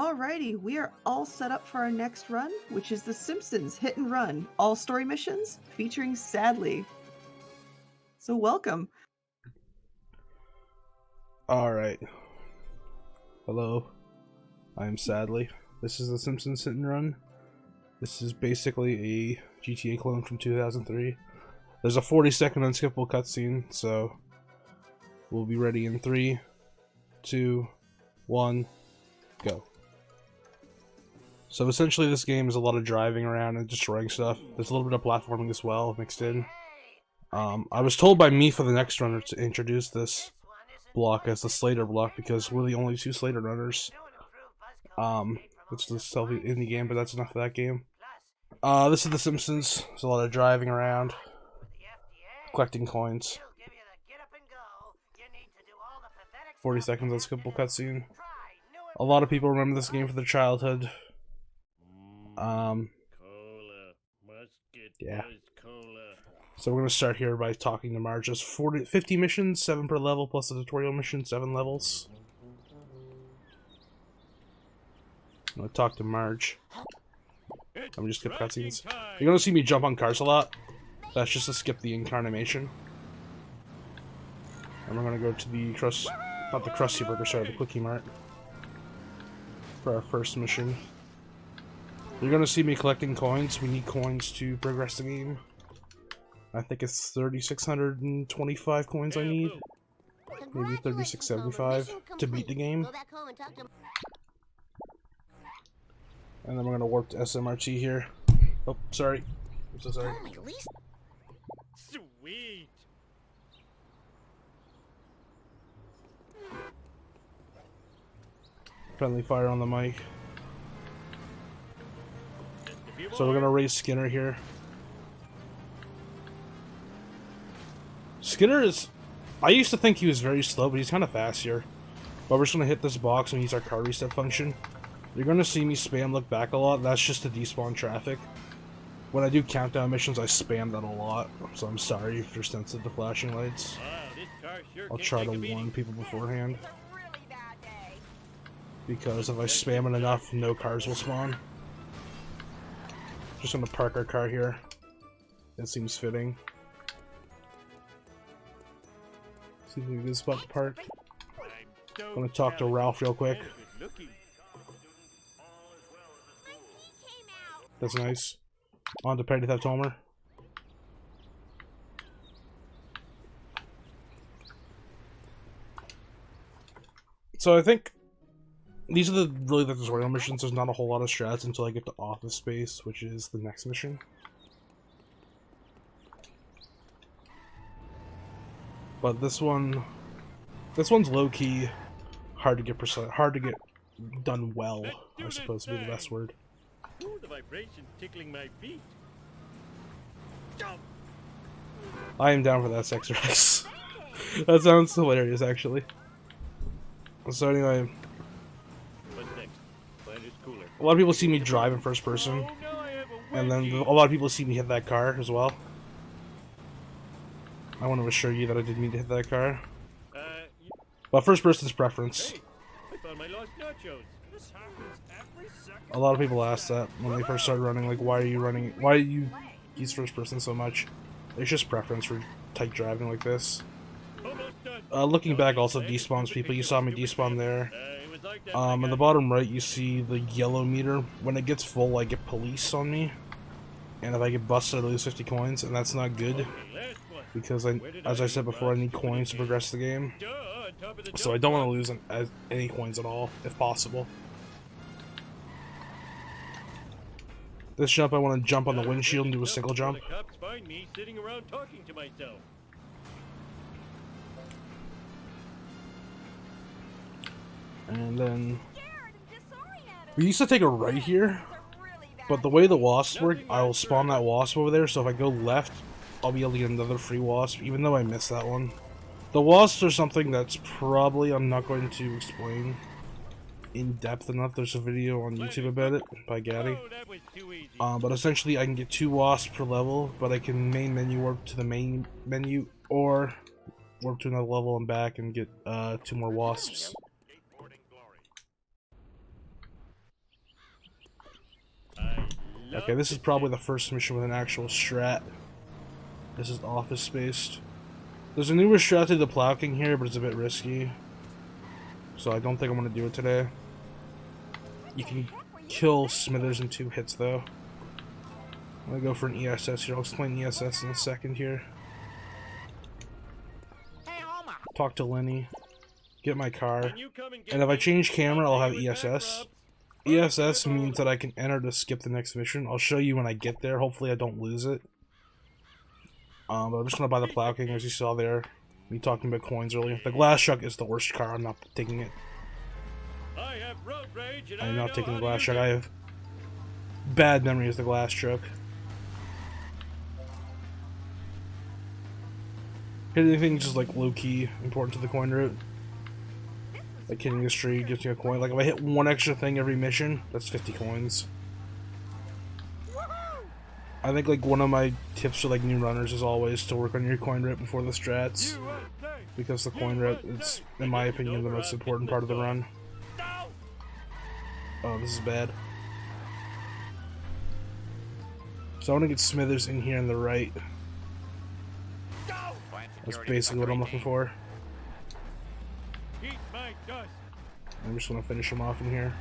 Alrighty, we are all set up for our next run, which is the Simpsons Hit and Run, all story missions featuring Sadly. So welcome. Alright. Hello. I'm Sadly. This is the Simpsons Hit and Run. This is basically a GTA clone from 2003. There's a 40-second unskippable cutscene, so we'll be ready in 3, 2, 1, go. So essentially this game is a lot of driving around and destroying stuff. There's a little bit of platforming as well mixed in. I was told by me for the next runner to introduce this block as the Slater block because we're the only 2 Slater runners. It's the selfie indie game, but that's enough of that game. This is The Simpsons. There's a lot of driving around, collecting coins. 40 seconds unskippable cutscene. A lot of people remember this game for their childhood. Yeah. So we're gonna start here by talking to Marge. There's 50 missions, 7 per level, plus the tutorial mission, 7 levels. I'm gonna talk to Marge. I'm just skip cutscenes. You're gonna see me jump on cars a lot. That's just to skip the incarnation. And we're gonna go to the not the Krusty Burger, sorry, the Quickie Mart for our first mission. You're gonna see me collecting coins. We need coins to progress the game. I think it's 3,625 coins I need. Maybe 3,675 to beat the game. And then we're gonna warp to SMRT here. Oh, sorry. I'm so sorry. Sweet. Friendly fire on the mic. So we're gonna race Skinner here. Skinner is... I used to think he was very slow, but he's kind of fast here. But we're just gonna hit this box and use our car reset function. You're gonna see me spam look back a lot. That's just to despawn traffic. When I do countdown missions, I spam that a lot. So I'm sorry if you're sensitive to flashing lights. I'll try to warn people beforehand. Because if I spam it enough, no cars will spawn. Just gonna park our car here. It seems fitting. See if we can get a good spot to park. I'm gonna talk to Ralph real quick. That's nice. On to Petty Theft Homer. So I think these are really the tutorial missions. There's not a whole lot of strats until I get to Office Space, which is the next mission. But this one's low-key, hard to get done well, I suppose would be the best word. Ooh, the vibration's tickling my feet. Jump. I am down for that sex race. That sounds hilarious, actually. So anyway, What's next? Planet is cooler. a lot of people see me drive in first person, and then a lot of people see me hit that car as well. I want to assure you that I didn't mean to hit that car. But first person's preference. Hey, I found my lost nachos. This happens every second. A lot of people ask that when they first started running, like, why do you use first person so much? It's just preference for tight driving like this. Almost done. Looking back also despawns people. You saw me despawn there. It was like that In the bottom right you see the yellow meter. When it gets full I get police on me. And if I get busted I lose 50 coins, and that's not good. Because as I said before, I need coins to progress the game. So I don't want to lose any coins at all, if possible. This jump I want to jump on the windshield and do a single jump. The cops find me sitting around talking to myself. And then we used to take a right here, but the way the wasps work, I will spawn that wasp over there, so if I go left, I'll be able to get another free wasp, even though I missed that one. The wasps are something that's probably I'm not going to explain in depth enough. There's a video on YouTube about it by Gaddy. But essentially I can get 2 wasps per level, but I can main menu warp to the main menu, or warp to another level and back and get 2 more wasps. love Okay, this is to probably sit. the first mission with an actual strat. This is office based. There's a newer strat to the Plow King here, but it's a bit risky. So I don't think I'm going to do it today. You can kill Smithers in 2 hits though. I'm going to go for an ESS here. I'll explain ESS in a second here. Talk to Lenny. Get my car. Can you come and get And if I me? change camera, I'll have Help me with back ESS. rubs. ESS means that I can enter to skip the next mission. I'll show you when I get there. Hopefully I don't lose it. But I'm just going to buy the Plow King as you saw there. Me talking about coins earlier. The glass truck is the worst car. I'm not taking it. I have road rage and I'm I not know taking how the to glass use truck. it. I have bad memory of the glass truck. Hit anything just like low-key important to the coin route. Like hitting this tree gives you a coin. Like if I hit 1 extra thing every mission, that's 50 coins. I think like one of my tips for like new runners is always to work on your coin route before the strats. Because the coin route is, in my opinion, the most important part of the run. Oh, this is bad. So I want to get Smithers in here on the right. That's basically what I'm looking for. Eat my dust. I'm just going to finish him off in here.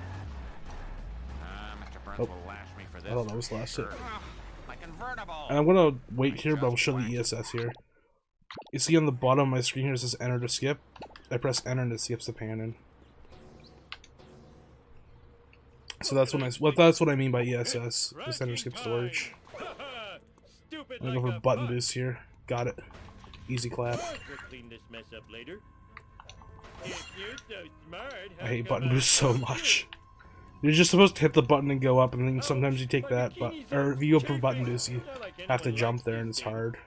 Mr. Burns Oh. will lash me for this. I thought that was the last hit. My convertible. And I'm going to wait here, but I'll show the ESS here. You see on the bottom of my screen here it says enter to skip. I press enter and it skips the pan in. So that's what I mean by ESS. Just enter skip storage. Stupid I'm gonna go like for a button fox. boost here. Got it. Easy clap. We'll clean this mess up later. If you're so smart, I how hate come button I boost so don't much. you? You're just supposed to hit the button and go up, and then Oh, sometimes you take my that, but bikinis or are if you go for chafing. button boost, you Not like have to anyone jump likes there, and these it's things. hard.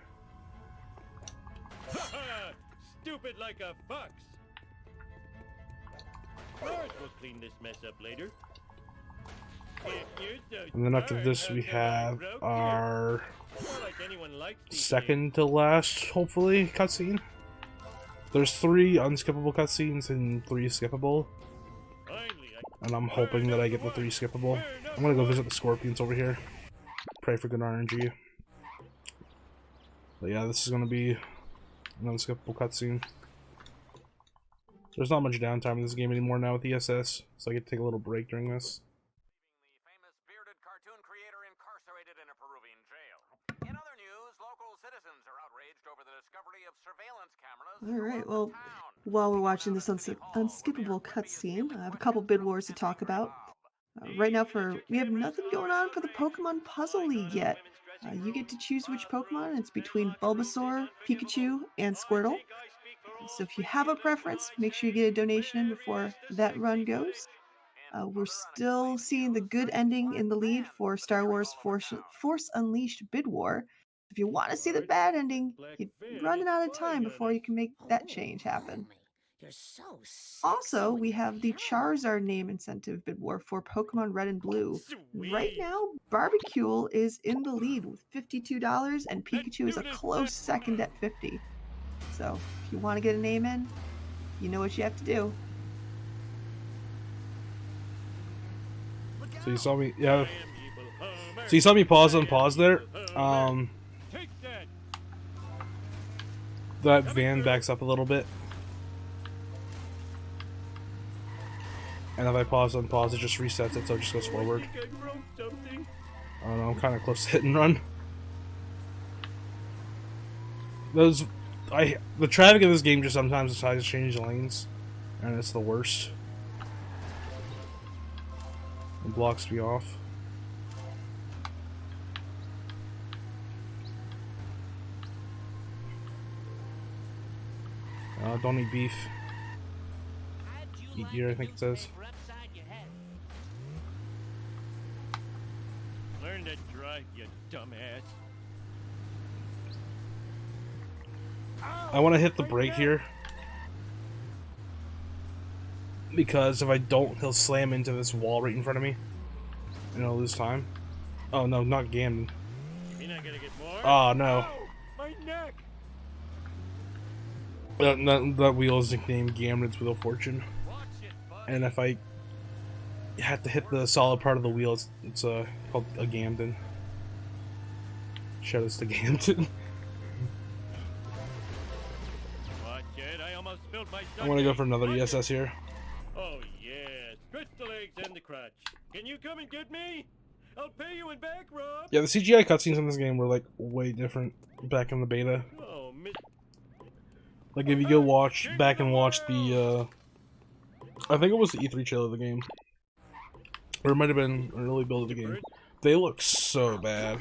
Stupid like a fox. Lars will clean this mess up later. If you're so And then after smart, this, how we come I have broke you? our Not like anyone likes these second to last, hopefully, cutscene. There's 3 unskippable cutscenes and 3 skippable, things. Finally, and I'm hoping that I get the 3 skippable. I'm gonna go visit the scorpions over here. Pray for good RNG. But yeah, this is gonna be an unskippable cutscene. There's not much downtime in this game anymore now with ESS, so I get to take a little break during this. The famous bearded cartoon creator incarcerated in a Peruvian jail. In other news, local citizens are outraged over the discovery of surveillance cameras. All right, throughout well, the town. while we're watching this unskippable cutscene, I have a couple bid wars to talk about. Right now, we have nothing going on for the Pokemon Puzzle League yet. You get to choose which Pokemon. It's between Bulbasaur, Pikachu, and Squirtle. So if you have a preference, make sure you get a donation in before that run goes. We're still seeing the good ending in the lead for Star Wars Force Unleashed Bid War. If you want to see the bad ending, you're running out of time before you can make that change happen. You're so sexy Also, when we you have the yell. Charizard name incentive bid war for Pokemon Red and Blue. Right Sweet. now, Barbecue is in the lead with $52, and Pikachu is a close second at $50. So, if you want to get a name in, you know what you have to do. So you saw me, yeah. I am evil Homer. So you saw me pause I on am pause there. evil Homer. Take that. That van backs up a little bit. And if I pause on pause, it just resets it, so it just goes forward. I think I broke something. I don't know, I'm kind of close to hit and run. The traffic of this game just sometimes decides to change lanes, and it's the worst. It blocks me off. Don't eat beef. Eat deer, I think it says. Learn to drive, you dumbass. I want to hit the brake here, because if I don't, he'll slam into this wall right in front of me, and I'll lose time. Oh no, not Ganon. You're not gonna get more? Oh no. Ow, my neck. That wheel is nicknamed Gamron's Wheel of Fortune. Watch it, bud. And if I you have to hit the solid part of the wheel. It's called a Gamden. Shout out to Gamden. Watch it, I almost spilled my I want to go Sunday. for another Watch it. ESS here. Oh yeah, stretch the legs and the crotch. Can you come and get me? I'll pay you in back, Rob. Yeah, the CGI cutscenes in this game were like way different back in the beta. Oh, miss. Like if you go back and watch the I think it was the E3 trailer of the game. Or it might have been an early build of the game. They look so bad.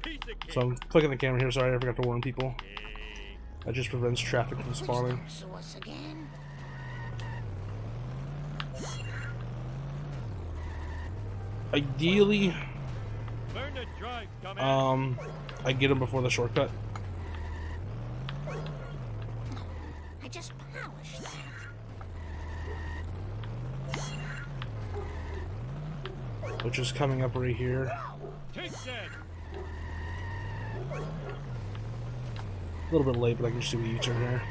Piece of cake. So I'm clicking the camera here, sorry I forgot to warn people. Hey. That just prevents traffic from spawning. So us again? Ideally, Learn to drive, dumbass. I get him before the shortcut. I just polished that. Which is coming up right here. Take that. A little bit late, but I can just do the U-turn here.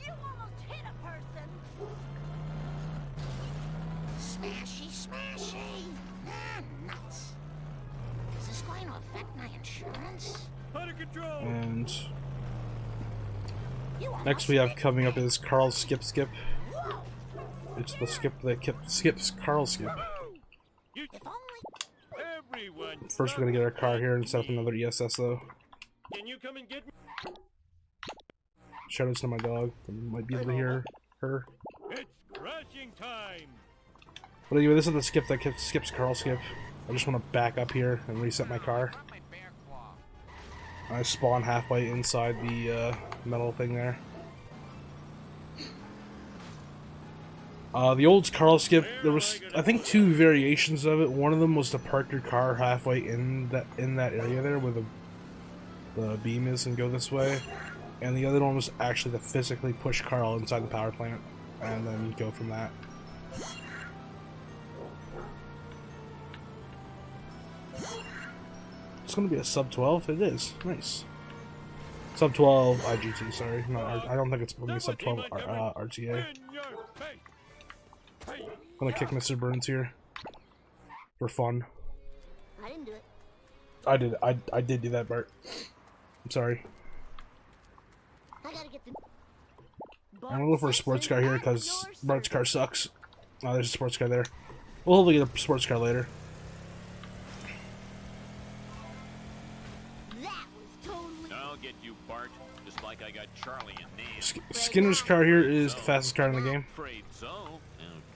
You almost hit a person. Smashy, smashy. Ah, nuts. Is this going to affect my insurance? Out of control. And You almost next we have hit coming up me. is Carl Skip. Whoa. It's the skip that skips Carl Skip. You, If only. everyone. First we're gonna get our car here and set up another ESS though. Can you come and get me? Shoutouts to my dog. You might be able to hear her. It's crashing time. But anyway, this is the skip that skips Carl Skip. I just want to back up here and reset my car. Got my bear claw. I spawn halfway inside the metal thing there. The old Carl Skip, there was I think 2 variations of it. One of them was to park your car halfway in that area there where the beam is and go this way, and the other one was actually to physically push Carl inside the power plant and then go from that. It's gonna be a sub 12. It is nice. Sub 12 IGT. Sorry, no, I don't think it's gonna be sub 12 RTA. In your face. Hey, I'm gonna kick Mr. Burns here for fun. I didn't do it. I did do that, Bart. I'm sorry. I gotta get the. I'm gonna go for a sports car here because Bart's car sucks. Oh, there's a sports car there. We'll hopefully get a sports car later. That was totally. I'll get you, Bart. Just like I got Charlie and Nate. Skinner's car here is the fastest car in the game. Afraid so. Oh,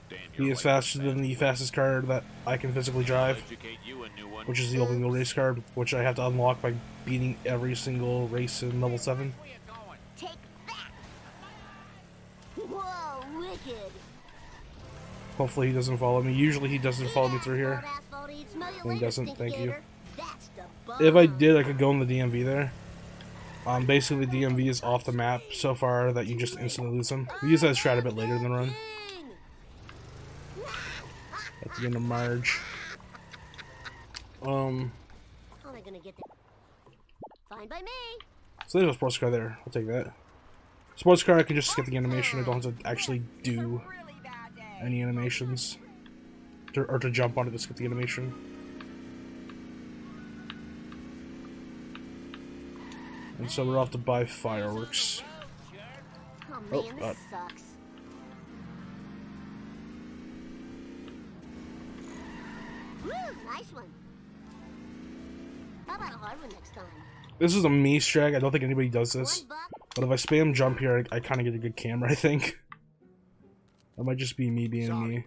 damn, He you're is right. faster than the fastest car that I can physically drive, Educate you a new one. which is the open wheel race car, which I have to unlock by beating every single race in level 7. Where you going? Take that. Whoa, wicked. Hopefully he doesn't follow me. Usually he doesn't follow me through here. Asphalt eats, smell you And later, doesn't, stinky thank you. gator. That's the If I bomb. did, I could go in the DMV there. Basically, the DMV is off the map so far that you just instantly lose them. We use that strat a bit later in the run. At the end of March. How am I gonna get there? Fine by me. So there's a sports car there. I'll take that. Sports car, I can just skip the animation. I don't have to actually do any animations. Or to jump onto to skip the animation. And so we're off to buy fireworks. Oh Oh, man, God. this sucks. Woo, nice one. How about a hard one next time? This is a me strag. I don't think anybody does this. $1 buck. But if I spam jump here, I kind of get a good camera, I think. That might just be me being me.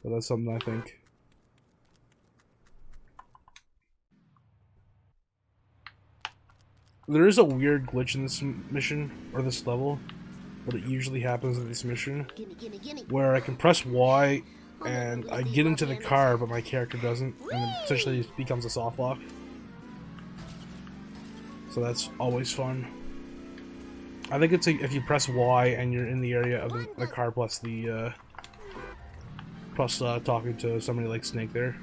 But that's something I think. There is a weird glitch in this mission, or this level, but it usually happens in this mission, Gimme, gimme, gimme. where I can press Y and I get into the car, but my character doesn't, and it essentially becomes a soft lock. So that's always fun. I think it's if you press Y and you're in the area of the car plus the talking to somebody like Snake there.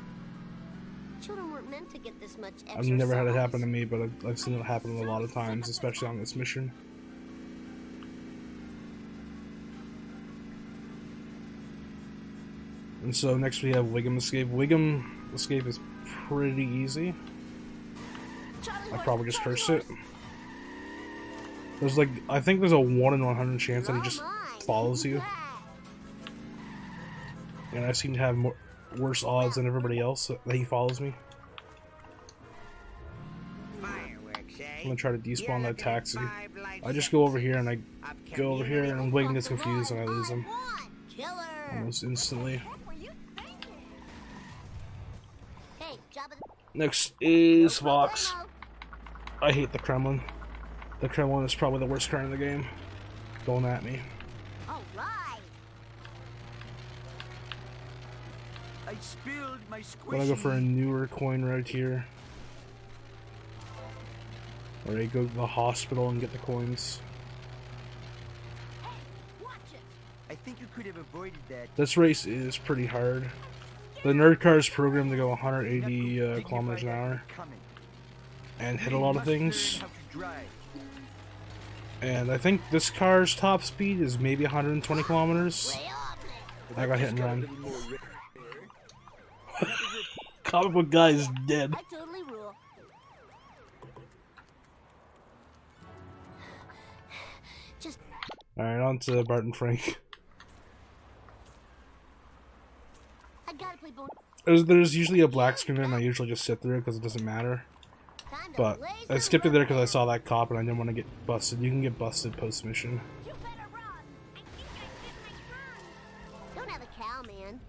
Children weren't meant to get this much exercise. I've never had it happen to me, but I've seen it happen a lot of times, especially on this mission. And so next we have Wiggum Escape. Wiggum Escape is pretty easy. I probably just cursed it. There's like, I think there's a 1 in 100 chance that he just follows you. And I seem to have worse odds than everybody else that he follows me. I'm gonna try to despawn that taxi. I just go over here and I go over here and Wiggum gets confused and I lose him. Almost instantly. Next is Fox. I hate the Kremlin. The Kremlin is probably the worst car in the game. Going at me. I spilled my squishy. I'm gonna go for a newer coin right here. Or I go to the hospital and get the coins. I think you could have avoided that. This race is pretty hard. The nerd car is programmed to go 180 kilometers an hour and hit a lot of things. And I think this car's top speed is maybe 120 kilometers. I got hit and run. Comic book guy is dead. Alright, on to Bart and Frank. There's usually a black screen and I usually just sit through it because it doesn't matter. But I skipped it there because I saw that cop and I didn't want to get busted. You can get busted post-mission. Don't have a cow, man.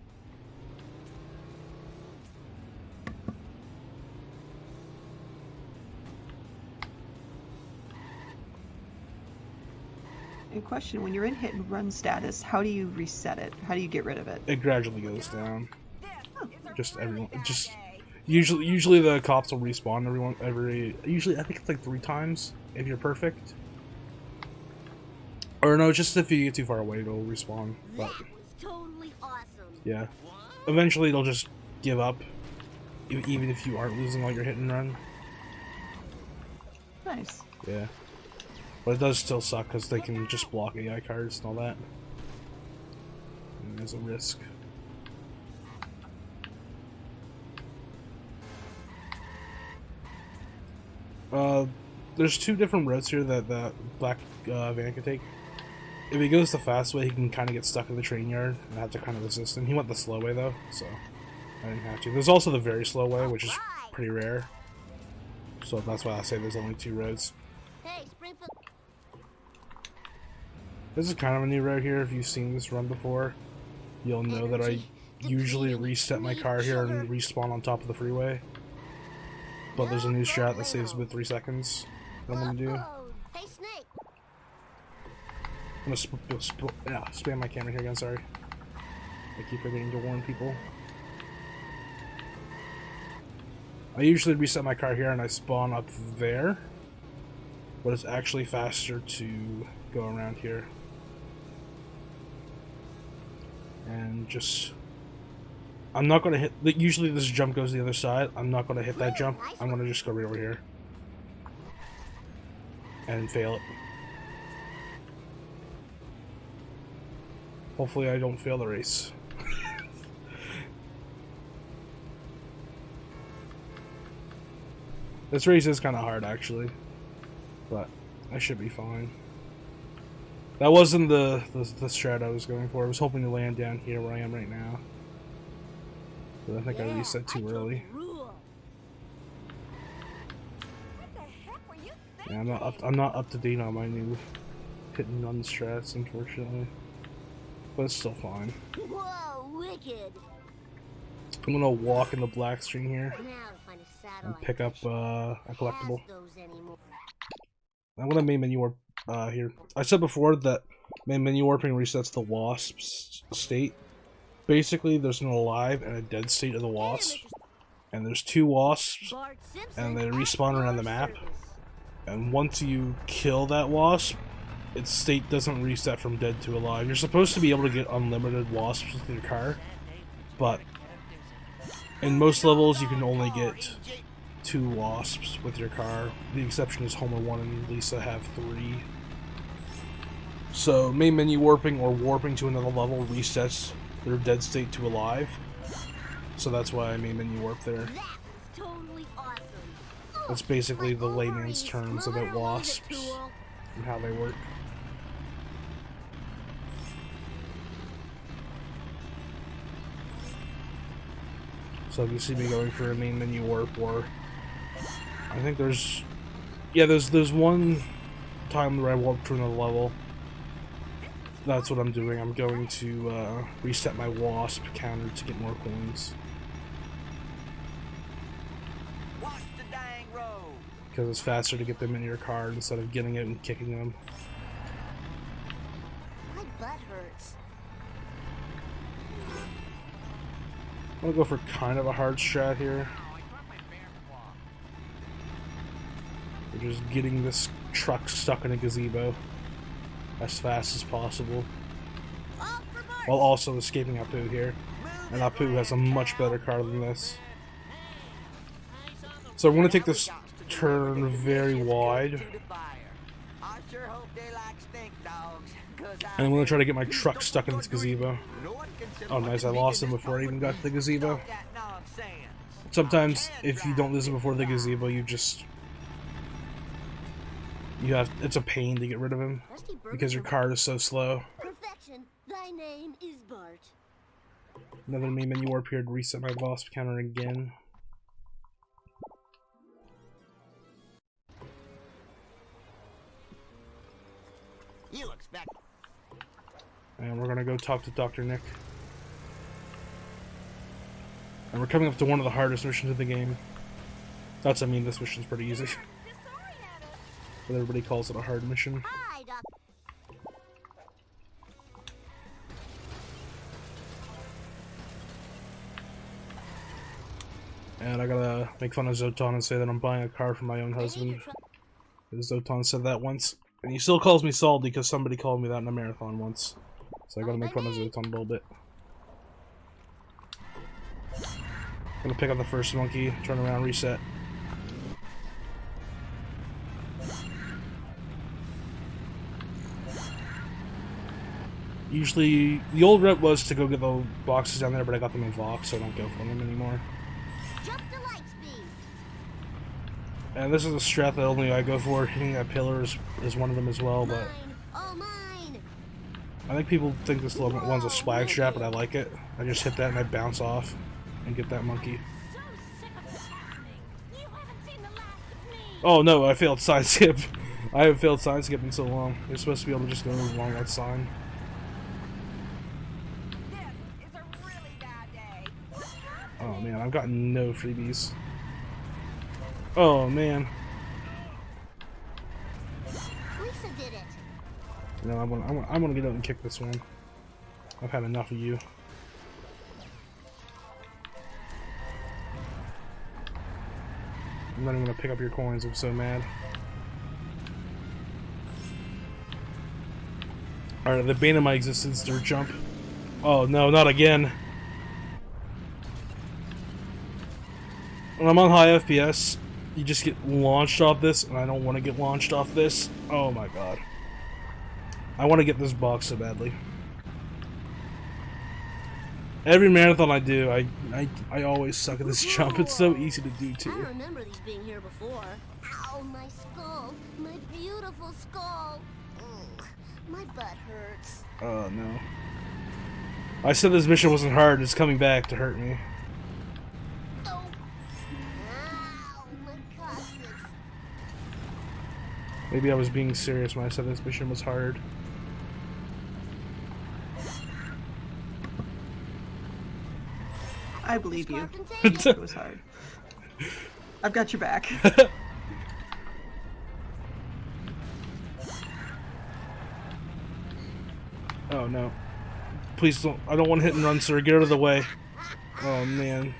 And question, when you're in hit and run status, how do you reset it? How do you get rid of it? It gradually goes down. Usually the cops will respawn usually I think it's like 3 times if you're perfect. Or no, just if you get too far away it'll respawn. But Totally awesome. yeah. Eventually it'll just give up. Even if you aren't losing all your hit and run. Nice. Yeah. But it does still suck because they can just block AI cards and all that. And there's a risk. There's 2 different routes here that the black van can take. If he goes the fast way, he can kind of get stuck in the train yard and have to kind of resist him. He went the slow way though, so I didn't have to. There's also the very slow way, which is pretty rare. So that's why I say there's only 2 roads. Hey, Springfield. This is kind of a new route here. If you've seen this run before, you'll know that I usually reset my car here and respawn on top of the freeway. But there's a new strat that saves with 3 seconds. What I'm gonna do? Hey, Snake. I'm gonna spam my camera here again. Sorry, I keep forgetting to warn people. I usually reset my car here and I spawn up there, but it's actually faster to go around here. And just, I'm not going to hit, usually this jump goes the other side. I'm not going to hit that jump. I'm going to just go right over here. And fail it. Hopefully I don't fail the race. This race is kind of hard actually. But I should be fine. That wasn't the strat I was going for. I was hoping to land down here where I am right now. But I think I reset too early. Yeah, I'm not up to date on my new hit and run strats, unfortunately. But it's still fine. Whoa, wicked. I'm gonna walk in the black string here Now to find a satellite. and pick up a collectible. Those anymore. I'm gonna main menu warp here. I said before that main menu warping resets the wasp's state. Basically, there's an alive and a dead state of the wasp, and there's 2 wasps, and they respawn around the map. And once you kill that wasp, its state doesn't reset from dead to alive. You're supposed to be able to get unlimited wasps with your car, but in most levels you can only get 2 wasps with your car. The exception is Homer 1 and Lisa have 3. So main menu warping or warping to another level resets their dead state to alive. So that's why I main menu warp there. That was totally awesome. That's basically the My layman's ovaries. terms Mother about lays it wasps cool. and how they work. So if you see me going for a main menu warp, or I think there's one time where I warped to another level. That's what I'm doing. I'm going to reset my wasp counter to get more coins. Watch the dang road. Because it's faster to get them in your card instead of getting it and kicking them. My butt hurts. I'm gonna go for kind of a hard strat here. We're just getting this truck stuck in a gazebo as fast as possible, while also escaping Apu here. And Apu has a much better card than this. So I'm gonna take this turn very wide, I sure hope they like stink dogs, 'cause and I'm gonna try to get my truck stuck in this gazebo. no one can sit Oh nice, I lost him before I even got to the gazebo. Stop that nonsense. Sometimes if you don't lose him before the gazebo, it's a pain to get rid of him Rusty Burger because your card is so slow. Perfection. Thy name is Bart. Another main menu warp here to reset my wasp counter again. You expect And we're gonna go talk to Dr. Nick. And we're coming up to one of the hardest missions of the game. That's, I mean, this mission's pretty easy. But everybody calls it a hard mission. Hi, Doc. And I gotta make fun of Zotan and say that I'm buying a car for my own husband. Because Zotan said that once. And he still calls me salty because somebody called me that in a marathon once. So I gotta make fun of Zotan a little bit. Gonna pick up the first monkey, turn around, reset. Usually, the old route was to go get the boxes down there, but I got them in Vox, so I don't go for them anymore. Jump to light speed. And this is a strat that only I go for. Hitting that pillar is one of them as well, but Mine. All mine. I think people think this little one's a swag strat, but I like it. I just hit that and I bounce off and get that monkey. So sick of this happening. You haven't seen the last of me. Oh no, I failed side skip. I haven't failed side skip in so long. You're supposed to be able to just go along that sign. This is a really bad day. What's happening? Oh man, I've gotten no freebies. Oh man. Lisa did it. No, I'm gonna get out and kick this one. I've had enough of you. I'm not even gonna pick up your coins, I'm so mad. Alright, the bane of my existence, dirt jump. Oh no, not again. When I'm on high FPS, you just get launched off this, and I don't want to get launched off this. Oh my god. I want to get this box so badly. Every marathon I do, I always suck at this jump. It's so easy to do I too. remember these being here before. Ow, my skull. My beautiful skull. Ugh, my butt hurts. Oh no. I said this mission wasn't hard, it's coming back to hurt me. Oh. Ow, my coccyx. Maybe I was being serious when I said this mission was hard. I believe you. Scarf and tape. It was hard. I've got your back. Oh no. Please don't. I don't want to hit and run, sir. Get out of the way. Oh man.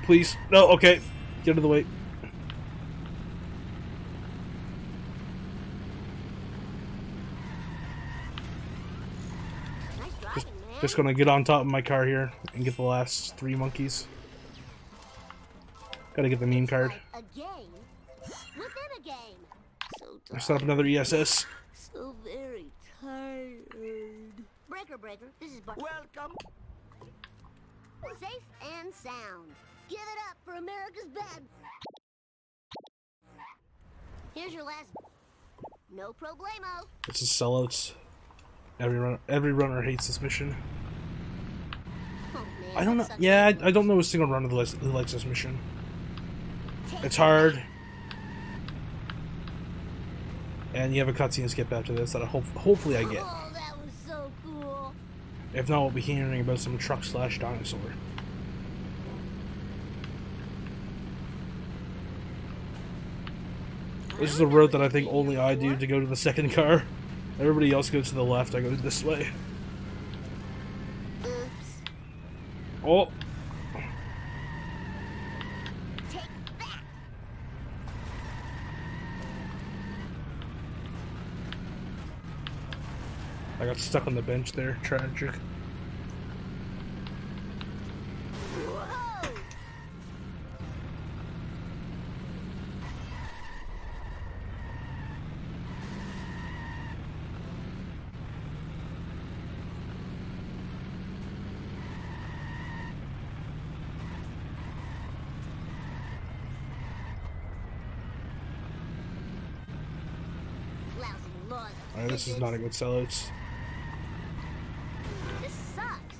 Please. No, okay. Get out of the way. Nice driving, man. Just gonna get on top of my car here and get the last 3 monkeys. Gotta get the meme card. Like a game within a game. So I set up another ESS. So very tired. Breaker, this is Welcome. safe and sound. Give it up for America's bed. Here's your last. No problemo. This is sellouts. Every runner hates this mission. Oh, man, I don't know. that sucks. Yeah, I don't know a single runner who likes this mission. It's hard. And you have a cutscene skip after this that hopefully I get. Oh, that was so cool. If not, we'll be hearing about some truck/dinosaur. This is a road that I think only I do to go to the second car. Everybody else goes to the left, I go this way. Oops. Oh! Take that. I got stuck on the bench there. Tragic. Whoa. Lousy laws. Alright, this is not a good sellouts. This sucks.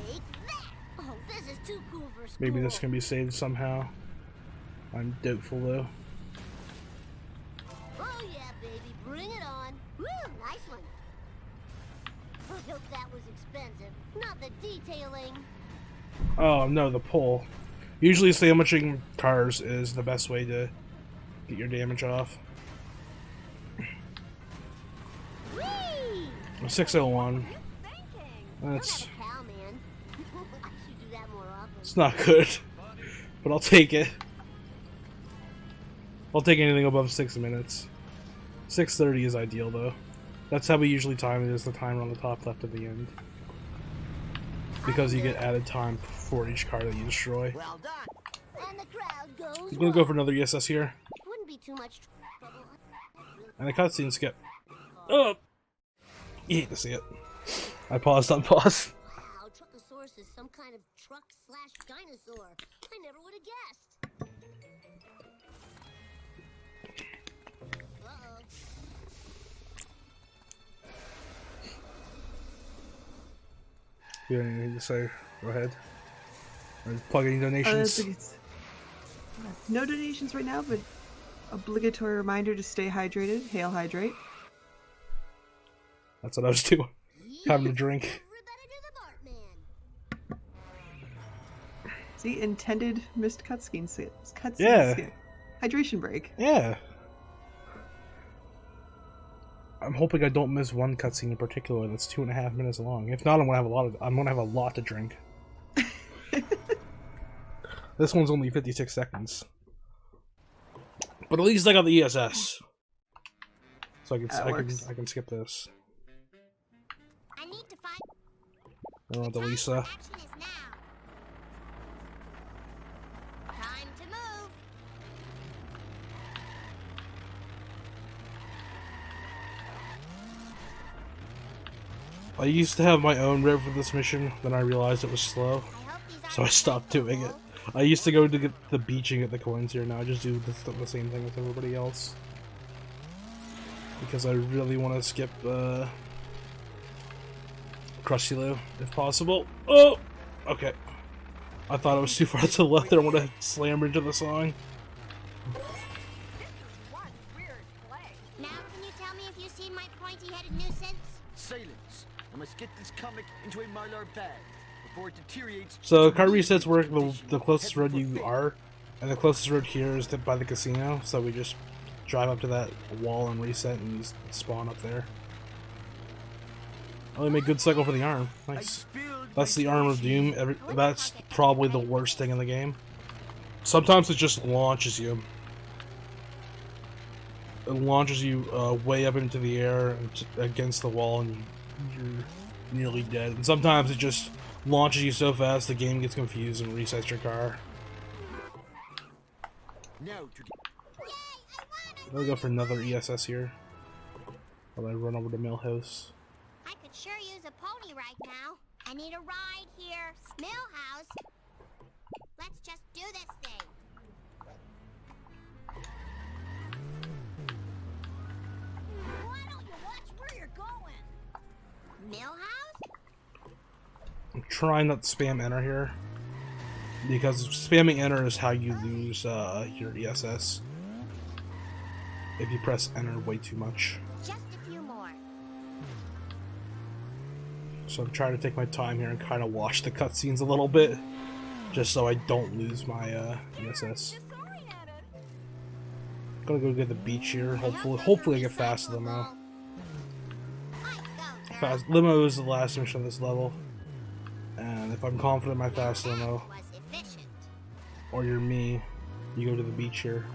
Take that. Oh, this is too cool for school. Maybe this can be saved somehow. I'm doubtful though. Oh yeah, baby, bring it on. Woo, nice one. I hope that was expensive, not the detailing. Oh no, the pull. Usually sandwiching cars is the best way to get your damage off. Whee! 601. Thinking. That's I'm not a cow, man. I should do that more often. it's not good. But I'll take it. I'll take anything above 6 minutes. 6:30 is ideal though. That's how we usually time it, is the timer on the top left at the end. Because you get added time for each car that you destroy. Well done. And the crowd goes. I'm gonna go for wild. another ESS here. Wouldn't be too much trouble. And a cutscene skip. Oh! You hate to see it. I paused on pause. Wow, Truckosaurus is some kind of truck/dinosaur. I never would have guessed. Uh-oh. You have anything to say? Go ahead. Or plug any I donations. think it's no donations right now, but obligatory reminder to stay hydrated. Hail hydrate. That's what I was doing. Having a drink. Everybody do the Bartman. See, intended missed cutscene skip. Yeah. Skip. Hydration break. Yeah. I'm hoping I don't miss one cutscene in particular that's 2.5 minutes long. If not, I'm gonna have a lot to drink. This one's only 56 seconds. But at least I got the ESS. So I can skip this. I need to find. I want the Lisa. Action is now. Time to move. I used to have my own route for this mission, then I realized it was slow, I hope these so I stopped doing it. I used to go to get the beaching at the coins here, now I just do the same thing with everybody else. Because I really want to skip, Crustilo, if possible. Oh! Okay. I thought it was too far to the left there, I want to slam into the song. Now, can you tell me if you've seen my pointy-headed nuisance? Silence. I must get this comic into a mylar bag before it deteriorates. So, car resets work the closest road you are, and the closest road here is by the casino, so we just drive up to that wall and reset and you spawn up there. Oh, they made good cycle for the arm. Nice. That's the arm of doom. That's probably the worst thing in the game. Sometimes it just launches you. It launches you way up into the air and against the wall, and you're nearly dead. And sometimes it just launches you so fast the game gets confused and resets your car. Now to I'll go for another ESS here. While I run over to Millhouse. I could sure use a pony right now. I need a ride here. Millhouse. Let's just do this thing. Why don't you watch where you're going? Millhouse? I'm trying not to spam enter here. Because spamming enter is how you lose your ESS. If you press enter way too much. Just a few more. So I'm trying to take my time here and kind of watch the cutscenes a little bit. Just so I don't lose my ESS. Gotta go get the beach here. Hopefully I get fast limo. Fast limo is the last mission of this level. And if I'm confident in my fast limo, or you're me, you go to the beach here.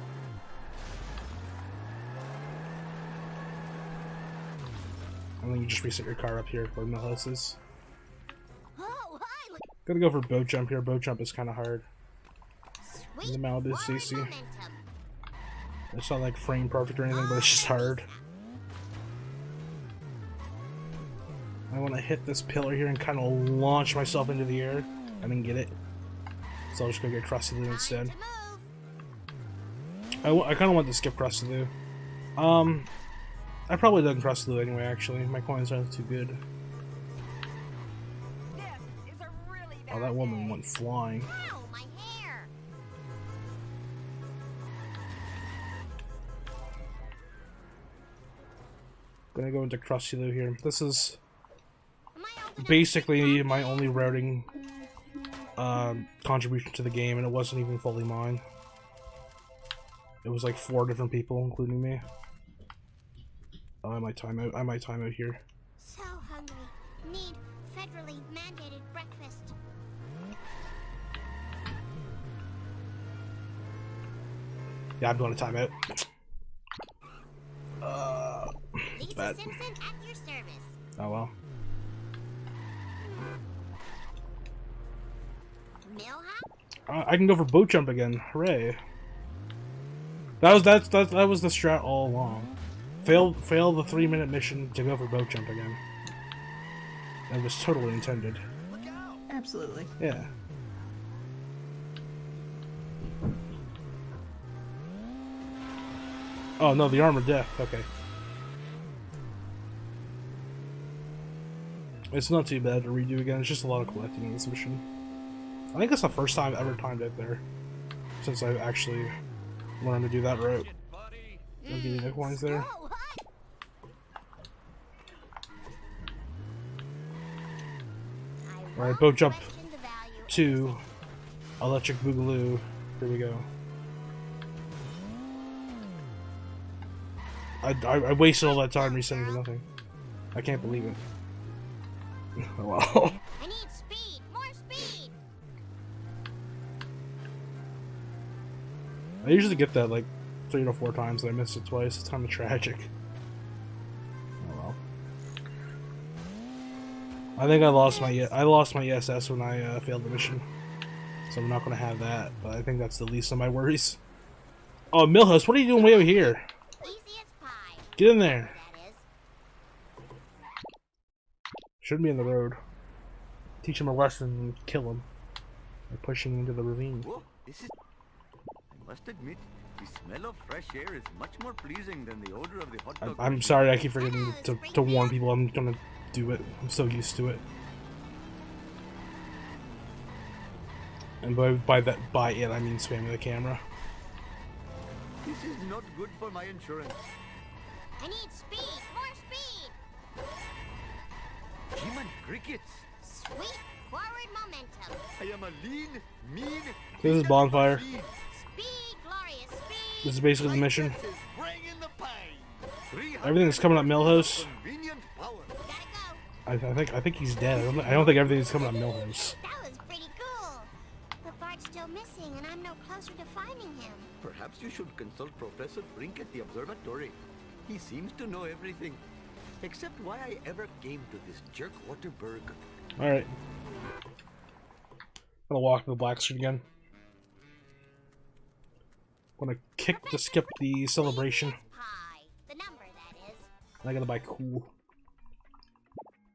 And then you just reset your car up here where Millhouse is. Gotta go for boat jump here. Boat jump is kind of hard. In the Malibu CC. It's not like frame perfect or anything, but it's just hard. I want to hit this pillar here and kind of launch myself into the air. I didn't get it. So I'll just go get Krusty Lou instead. I kind of want to skip Krusty Lou. I probably done Krusty Lou anyway, actually. My coins aren't too good. Oh, that woman went flying. Ow, my hair. Gonna go into Krusty Lou here. This is basically my only routing contribution to the game, and it wasn't even fully mine. It was like 4 different people, including me. Oh, I might time out. I might time out here. So hungry. Need federally mandated breakfast. Yeah, I'm going to time out. It's bad. Simpson at your service. Oh well. Millhouse? I can go for boat jump again. Hooray! That was the strat all along. Fail the 3-minute mission to go for boat jump again. That was totally intended. Absolutely. Yeah. Oh no, the armored death. Okay. It's not too bad to redo again. It's just a lot of collecting in this mission. I think it's the first time I've ever timed it there, since I've actually learned to do that route. I'll give you the coins there. Alright, boat jump 2, electric boogaloo. Here we go. I wasted all that time resetting for nothing. I can't believe it. Oh wow. I need speed! More speed! I usually get that like 3 to 4 times, and I missed it twice. It's kind of tragic. Oh well. I think I lost my ESS when I failed the mission, so I'm not gonna have that. But I think that's the least of my worries. Oh, Millhouse, what are you doing way over here? Easy as pie. Get in there. That is. Shouldn't be in the road. Teach him a lesson and kill him by pushing him into the ravine. Whoa, this is... I must admit, the smell of fresh air is much more pleasing than the odor of the hot dog. I'm sorry, I keep forgetting to warn people I'm gonna do it. I'm so used to it. And by it, I mean spamming the camera. This is not good for my insurance. I need speed! More speed! Human crickets! Sweet forward momentum. I am a lean, mean... This is bonfire. Speed, glorious speed! This is basically the mission. Bring in the pine. Everything's coming up Millhouse. Convenient power. Gotta go. I think he's dead. I don't think everything's coming up Millhouse. That was pretty cool. But Bart's still missing, and I'm no closer to finding him. Perhaps you should consult Professor Frink at the observatory. He seems to know everything. Except why I ever came to this jerkwater burg. Alright. Gonna walk to the black street again. Gonna kick to skip the celebration. I gotta buy cool.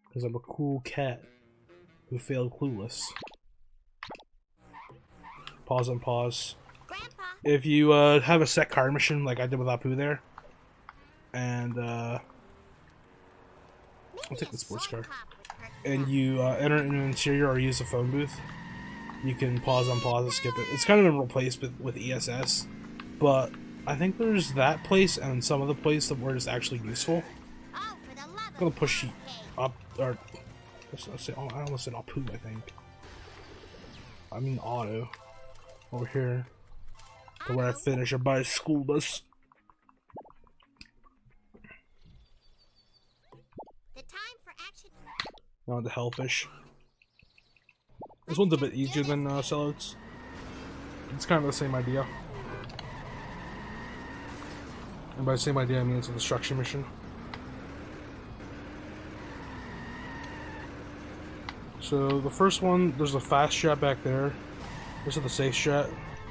Because I'm a cool cat who failed clueless. Pause and pause. Grandpa, If you have a set card mission like I did with Apu there, and I'll take the sports car, and you enter in an interior or use a phone booth, you can pause, unpause, and skip it. It's kind of been replaced with ESS, but I think there's that place and some other place that where it's actually useful. oh, for the love I'm gonna of push you God, up, or I almost said Apu, I think. I mean auto over here to where I finish or buy a school bus. the time for action. Now the hellfish. This one's a bit easier than sellouts. It's kind of the same idea. And by the same idea, I mean it's a destruction mission. So the first one, there's a fast strat back there. This is the safe strat.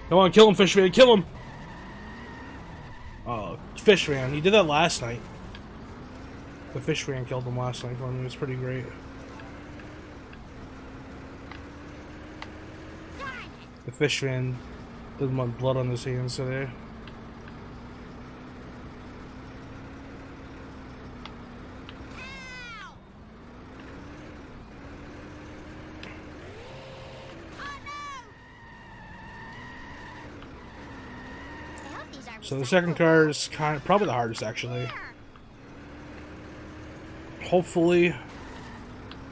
Come on, kill him, fish man, kill him! Oh, fish man, he did that last night. The fish man killed him last night for me. It was pretty great. The fish man doesn't want blood on his hands today. So the second card is probably the hardest actually. Hopefully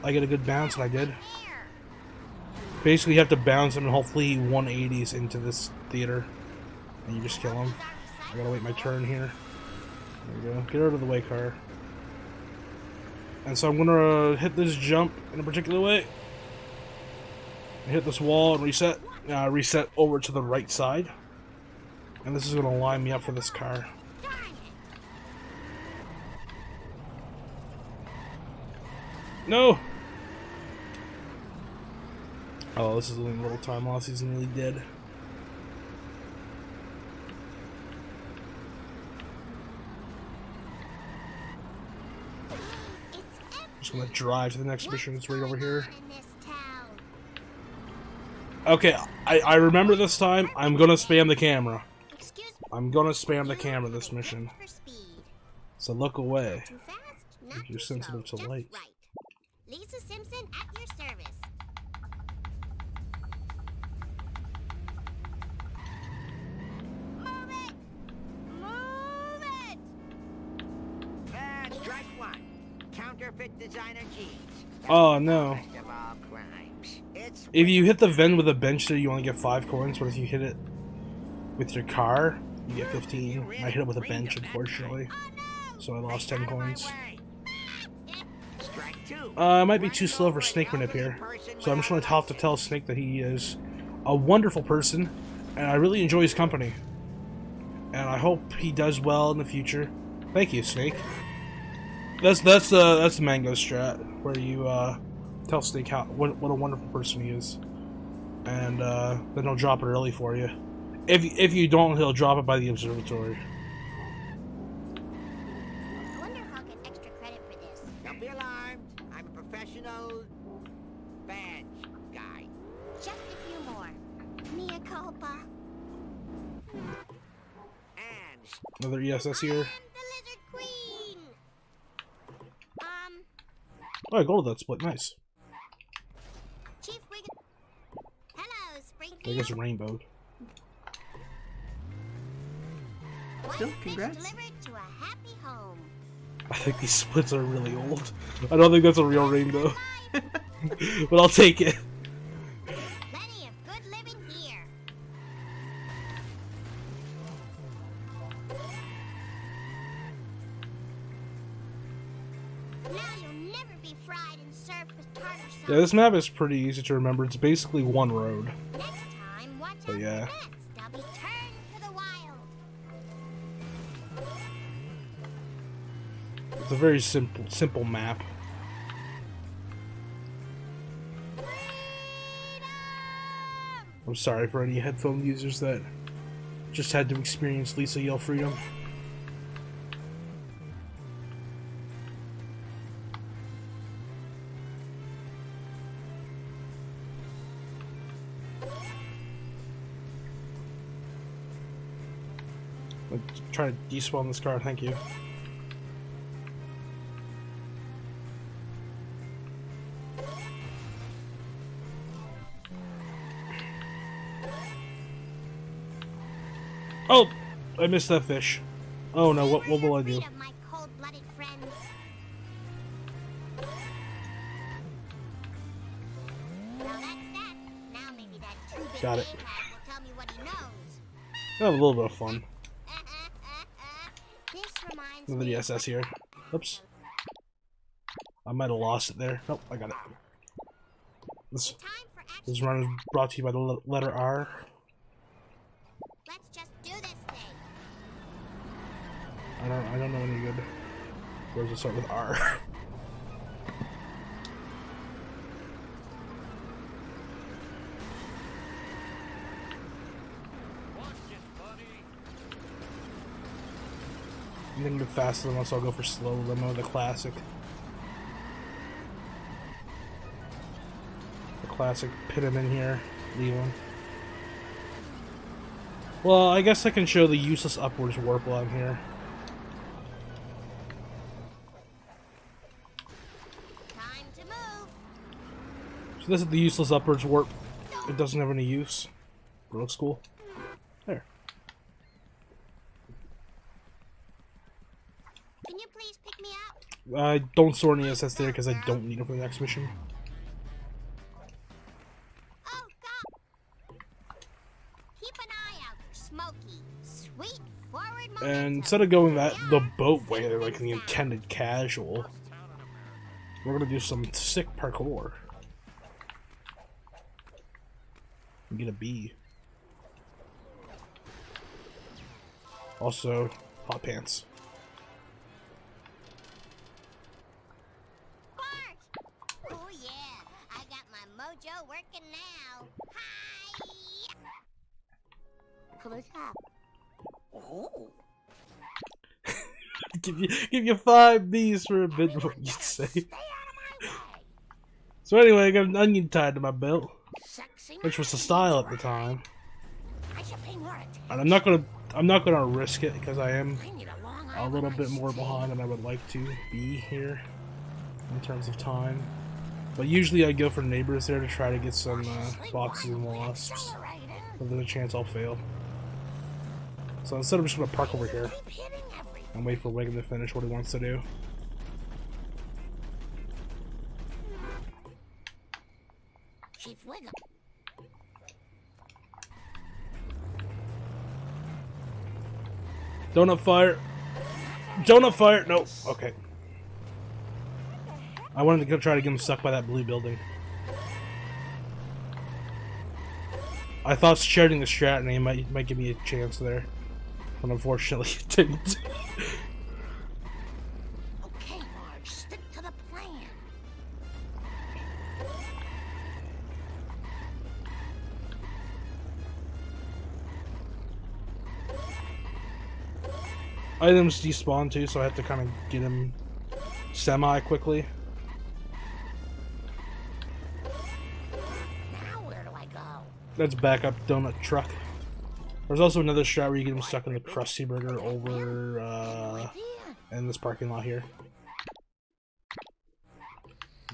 I get a good bounce, and I did. Basically you have to bounce him and hopefully he 180s into this theater. And you just kill him. I gotta wait my turn here. There we go. Get out of the way, car. And so I'm gonna hit this jump in a particular way. I hit this wall and reset. Reset over to the right side. And this is gonna line me up for this car. No! Oh, this is a little time loss. He's nearly dead. Just gonna drive to the next mission. It's right over here. Okay, I remember this time. I'm gonna spam the camera. I'm gonna spam the camera this mission. So look away if you're sensitive to light. Lisa Simpson at your service. Move it! Move it! And strike one. Counterfeit designer jeans. Oh no. Worst of all crimes. It's If you hit the vent with a bench there, you only get 5 coins, but if you hit it with your car, you get 15. I hit it with a bench, unfortunately. So I lost 10 coins. strike two. I might be too slow for Snake Manip here. So I'm just going to have to tell Snake that he is a wonderful person, and I really enjoy his company. And I hope he does well in the future. Thank you, Snake. That's the Mango strat, where you tell Snake what a wonderful person he is, and then he'll drop it early for you. If you don't, he'll drop it by the observatory. I wonder if I'll get extra credit for this. Don't be alarmed. I'm a professional badge guy. Just a few more. Mea culpa. And Another ESS here. I'm the Lizard Queen. Oh, I gold that split. Nice. Chief Wiggum. Hello, I Springfield. guess rainbow. Still, One fish congrats. delivered to a happy home. I think these splits are really old. I don't think that's a real rainbow, but I'll take it. Plenty of good living here. Now you'll never be fried and served with tartar sauce. Yeah, this map is pretty easy to remember. It's basically one road. Next time, watch So out yeah. for bats. They'll be turned to the wild. It's a very simple map. I'm sorry for any headphone users that just had to experience Lisa yell freedom. I'm trying to despawn this car, thank you. Oh! I missed that fish. Oh no, what will I do? Afraid of my cold-blooded friends. Well, that's that. Now maybe that two-bit Got it. Ahab will tell me what he knows. I have a little bit of fun. This reminds With me the of SS here. Oops. I might have lost it there. Nope, I got it. This time for action. this run is brought to you by the letter R. Let's just do this thing. I don't know any good words that start with R. Watch it, buddy. I'm gonna go faster than once, so I'll go for slow limo, the classic. The classic, pit him in here, leave him. Well, I guess I can show the useless upwards warp while I'm here. Time to move. So this is the useless upwards warp. It doesn't have any use. It looks cool. There. Can you please pick me up? I don't store any SS there because I don't need it for the next mission. Oh, God. Keep an eye out for Smokey. Sweet forward momentum. And instead of going the boat way, like the intended casual, we're gonna do some sick parkour. And get a B. Also, hot pants. Bart! Oh, yeah. I got my mojo working now. Hi! What's up? Oh. give you 5 Bs for a bit before you say. Stay out of my way. So anyway, I got an onion tied to my belt, Sexy which was the style at the time. I should pay more attention. And I'm not gonna risk it because I am I need a long a little bit more behind than I would like to be here in terms of time. But usually I go for neighbors there to try to get some boxes and wasps. But there's a chance I'll fail. So instead I'm just gonna park over here Keep hitting everything. and wait for Wiggum to finish what he wants to do. Chief Wiggum. Donut fire! Donut fire! No! Okay. I wanted to go try to get him stuck by that blue building. I thought sharing the strat name might give me a chance there. But unfortunately it didn't. Okay, Marge, stick to the plan. Items despawn too, so I have to kind of get him semi-quickly. Now where do I go? That's backup donut truck. There's also another strat where you get him stuck in the Krusty Burger over in this parking lot here.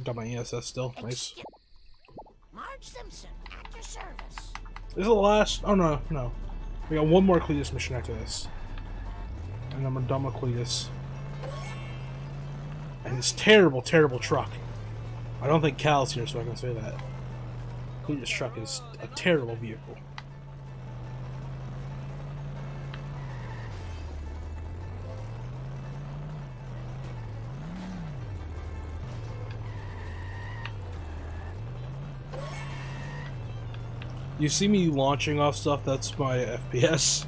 Got my ESS still, nice. Marge Simpson, at your service. This is the last. Oh no, no. We got one more Cletus mission after this. And then we're done with Cletus. And this terrible, terrible truck. I don't think Cal's here, so I can say that. Cletus truck is a terrible vehicle. You see me launching off stuff, that's my FPS.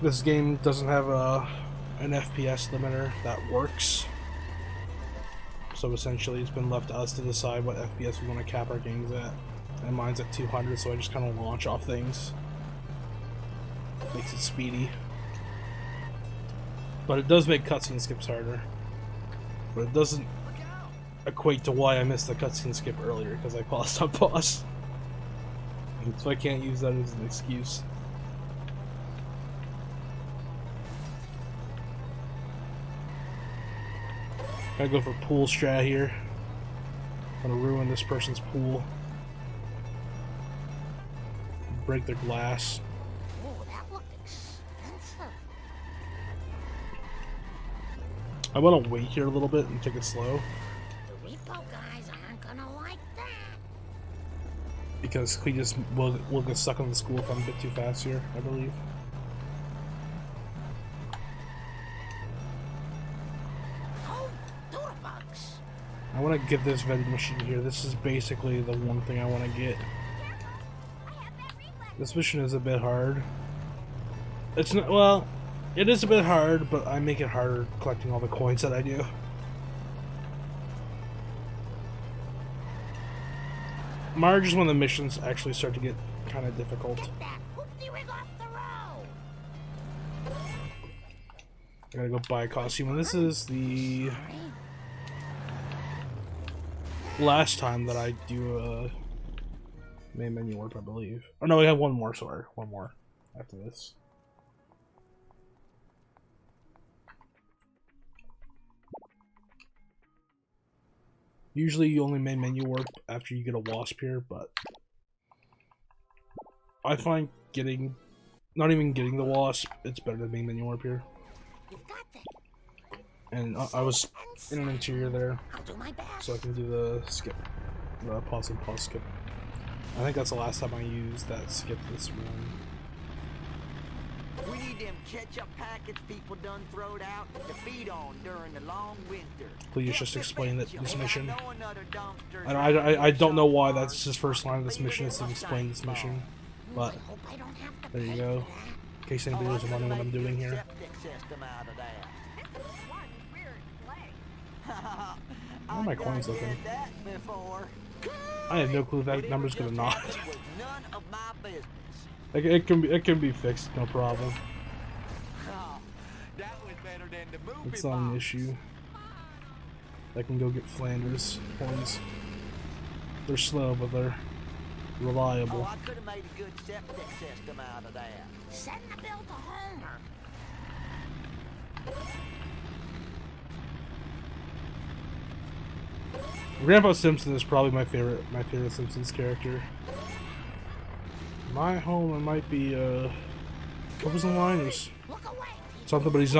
This game doesn't have an FPS limiter that works. So essentially it's been left to us to decide what FPS we want to cap our games at. And mine's at 200, so I just kind of launch off things. Makes it speedy. But it does make cutscene skips harder. But it doesn't equate to why I missed the cutscene skip earlier, because I paused on pause. So I can't use that as an excuse. Gotta go for pool strat here. Gonna ruin this person's pool. Break their glass. Oh, that looked expensive. I want to wait here a little bit and take it slow. The repo guys aren't gonna like that. Because Cletus will get stuck on the school if I'm a bit too fast here, I believe. Oh, doodlebugs. I want to get this vending machine here. This is basically the one thing I want to get. This mission is a bit hard. It's not, well, it is a bit hard, but I make it harder collecting all the coins that I do. Marge is when the missions actually start to get kind of difficult. Get that hoop-de-rig off the road. I gotta go buy a costume, and this is the last time that I do a main menu warp, I believe. Oh no, we have one more, sorry. One more after this. Usually you only main menu warp after you get a wasp here, but I find not even getting the wasp, it's better than main menu warp here. You've got that. And I was in an interior there, I'll do my best. so I can do the skip, the pause and pause skip. I think that's the last time I used that skip this run. We need them ketchup packets people done throwed out to feed on during the long winter. Please just explain that this mission. I know another dumpster's I don't know why that's his first line of this mission is to explain this mission, but Hope I don't have to there you pay go. for that. In case anybody doesn't wonder what I'm doing here. Where are my coins looking? I have no clue if that number's gonna not. It can be fixed, no problem. It's not an issue. I can go get Flanders coins. They're slow, but they're reliable. I could have made a good septic system out of that. Send the bill to Homer. Grandpa Simpson is probably my favorite Simpsons character. My Homer might be what was the line? It was Look away. something, but he's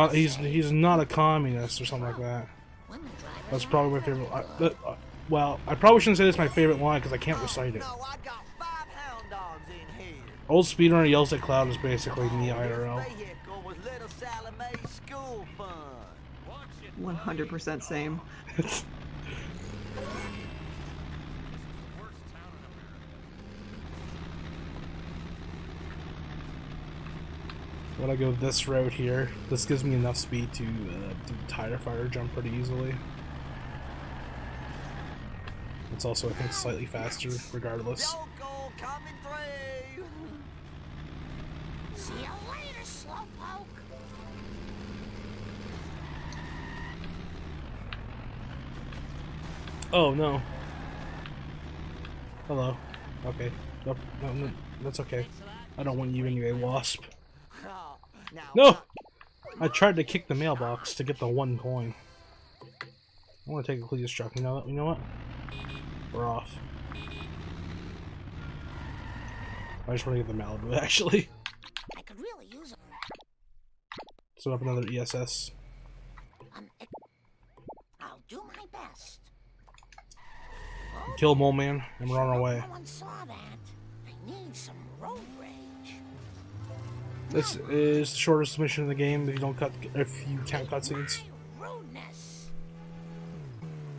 not a communist or something like that. When the driver's That's probably my favorite. Well, I probably shouldn't say this is my favorite line because I can't recite it. No, I got 5 hound dogs in here. Old Speedrunner Yells at Cloud is basically me IRL. This vehicle was little Sally Mae's school fun. 100% same. When I go this route here, this gives me enough speed to do tire fire jump pretty easily. It's also, I think, slightly faster, regardless. Local coming through. See you later, Slowpoke. Oh no. Hello. Okay. Nope. No, that's okay. I don't want you anyway, Wasp. Oh, now, No! I tried to kick the mailbox to get the 1 coin. I want to take a Cletus truck. You know what? We're off. I just want to get the Malibu, actually. I could really use it. Set up another ESS. I'll do my best. Kill Mole Man, and we're on our way. No one saw that. I need some road rage. This is the shortest mission in the game if you count cutscenes. My rudeness.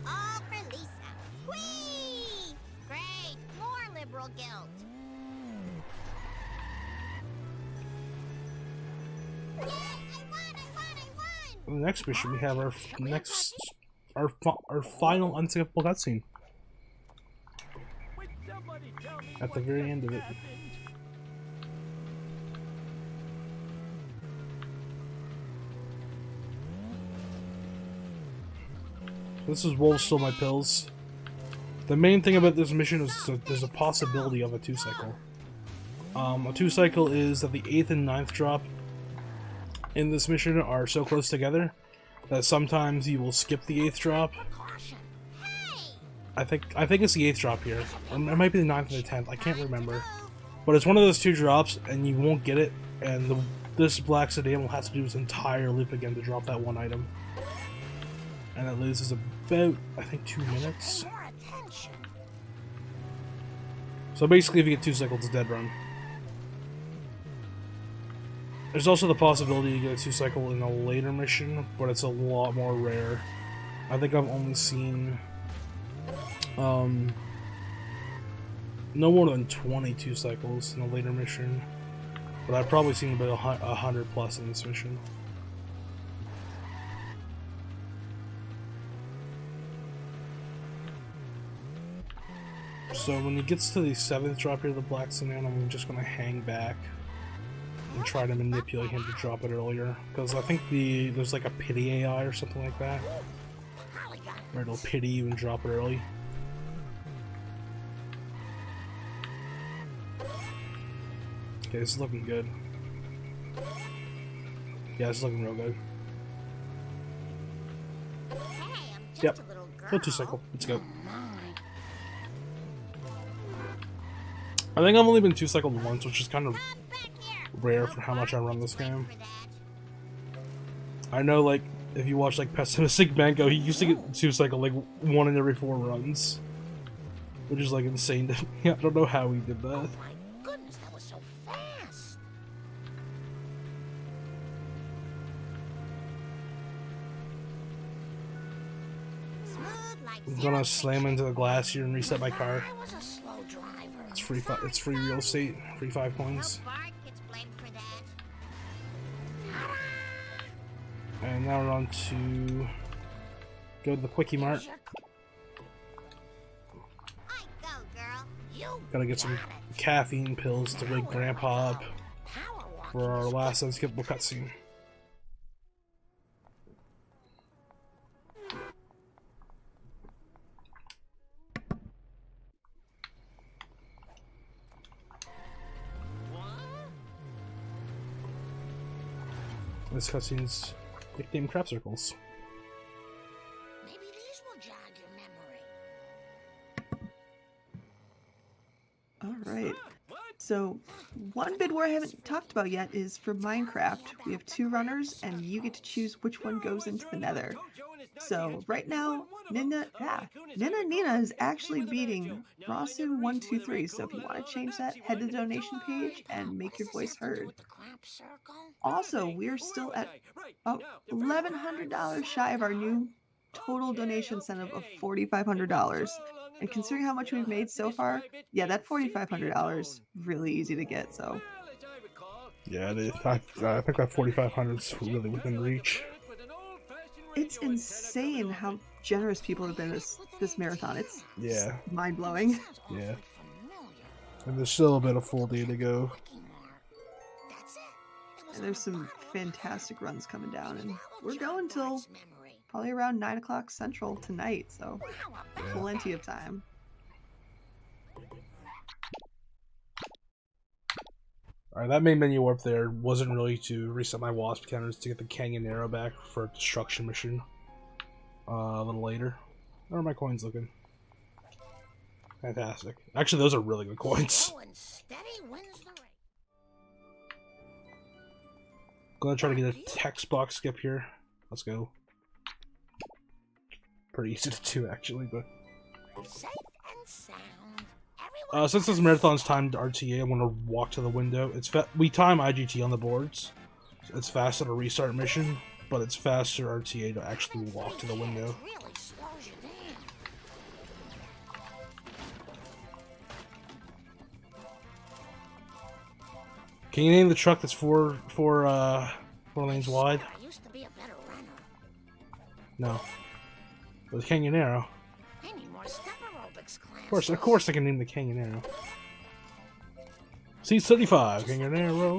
All for Lisa. Whee! Great, more liberal guilt. Yay! I won! In the next mission, we have our final unskippable cutscene. Would somebody tell me At the what very just end of it. happened? This is Wolves Stole My Pills. The main thing about this mission is that there's a possibility of a 2-cycle. A 2-cycle is that the 8th and 9th drop in this mission are so close together that sometimes you will skip the 8th drop. Caution. Hey! I think it's the 8th drop here. Or it might be the 9th and the 10th. I can't remember. But it's one of those 2 drops, and you won't get it, and this black sedan will have to do its entire loop again to drop that one item. And it loses about, I think, 2 minutes. Pay more attention. So basically, if you get 2 cycles, it's a dead run. There's also the possibility you get a 2 cycle in a later mission, but it's a lot more rare. I think I've only seen no more than 22 cycles in a later mission, but I've probably seen about 100 plus in this mission. So when it gets to the 7th drop here, the black sedan, I'm just gonna hang back and try to manipulate him to drop it earlier, because I think there's like a pity AI or something like that, where it'll pity you and drop it early. Okay, this is looking good. Yeah, this is looking real good. Hey, I'm just Yep. a little girl. Go 2 cycle. Let's go. My. I think I've only been 2 cycled once, which is kind of Back here. rare for how much I run this game. For that. I know, like, if you watch like Pessimistic Banco, he used to get 2 cycle like 1 in every 4 runs, which is like insane to me. I don't know how he did that. Oh my goodness, that was so fast. Smooth like I'm zero gonna slam into the glass here and reset my car. I was a slow driver. It's free. It's free real estate. Free 5 coins. No Bart gets blamed for that. And now we're on to go to the Quickie Mart. I go, girl. You Gotta get some caffeine pills to wake Grandpa up power walk. for our last unskippable cutscene. This cutscene's nicknamed Crap Circles. Maybe these will jog your memory. All right. So, one bid war I haven't talked about yet is for Minecraft. We have 2 runners, and you get to choose which one goes into the Nether. So, right now, Nina is actually beating Rasu123. So, if you want to change that, head to the donation page and make your voice heard. With the crop circle? Also, we're still at about $1,100 shy of our new total donation incentive of $4,500. And considering how much we've made so far, yeah, that $4,500 really easy to get. So Yeah, it is. I think that 4,500 is really within reach. it's insane how generous people have been this marathon. It's Yeah, mind blowing. yeah. Familiar. And there's still a bit of full day to go. Quickie Mart. That's it. It was And there's all some about fantastic runs coming down, and How we're about going till Bart's memory? probably around 9 o'clock Central tonight. So How about plenty of time. Alright, that main menu up there wasn't really to reset my wasp counters to get the Canyon Arrow back for a destruction mission a little later. How are my coins looking? Fantastic. Actually, those are really good coins. slow and steady wins the race? Gonna try to get a text box skip here. Let's go. Pretty easy to do, actually, but Safe and sound. Everyone since this marathon's timed RTA, I'm gonna walk to the window. We time IGT on the boards. So it's faster to restart mission, but it's faster RTA to actually walk to the window. really slows you down. Can you name the truck that's four lanes wide? I used to be a better runner. No. But the Canyon Arrow. I need more step aerobics classes. Of course I can name the Canyon Arrow. C35, Canyon Arrow.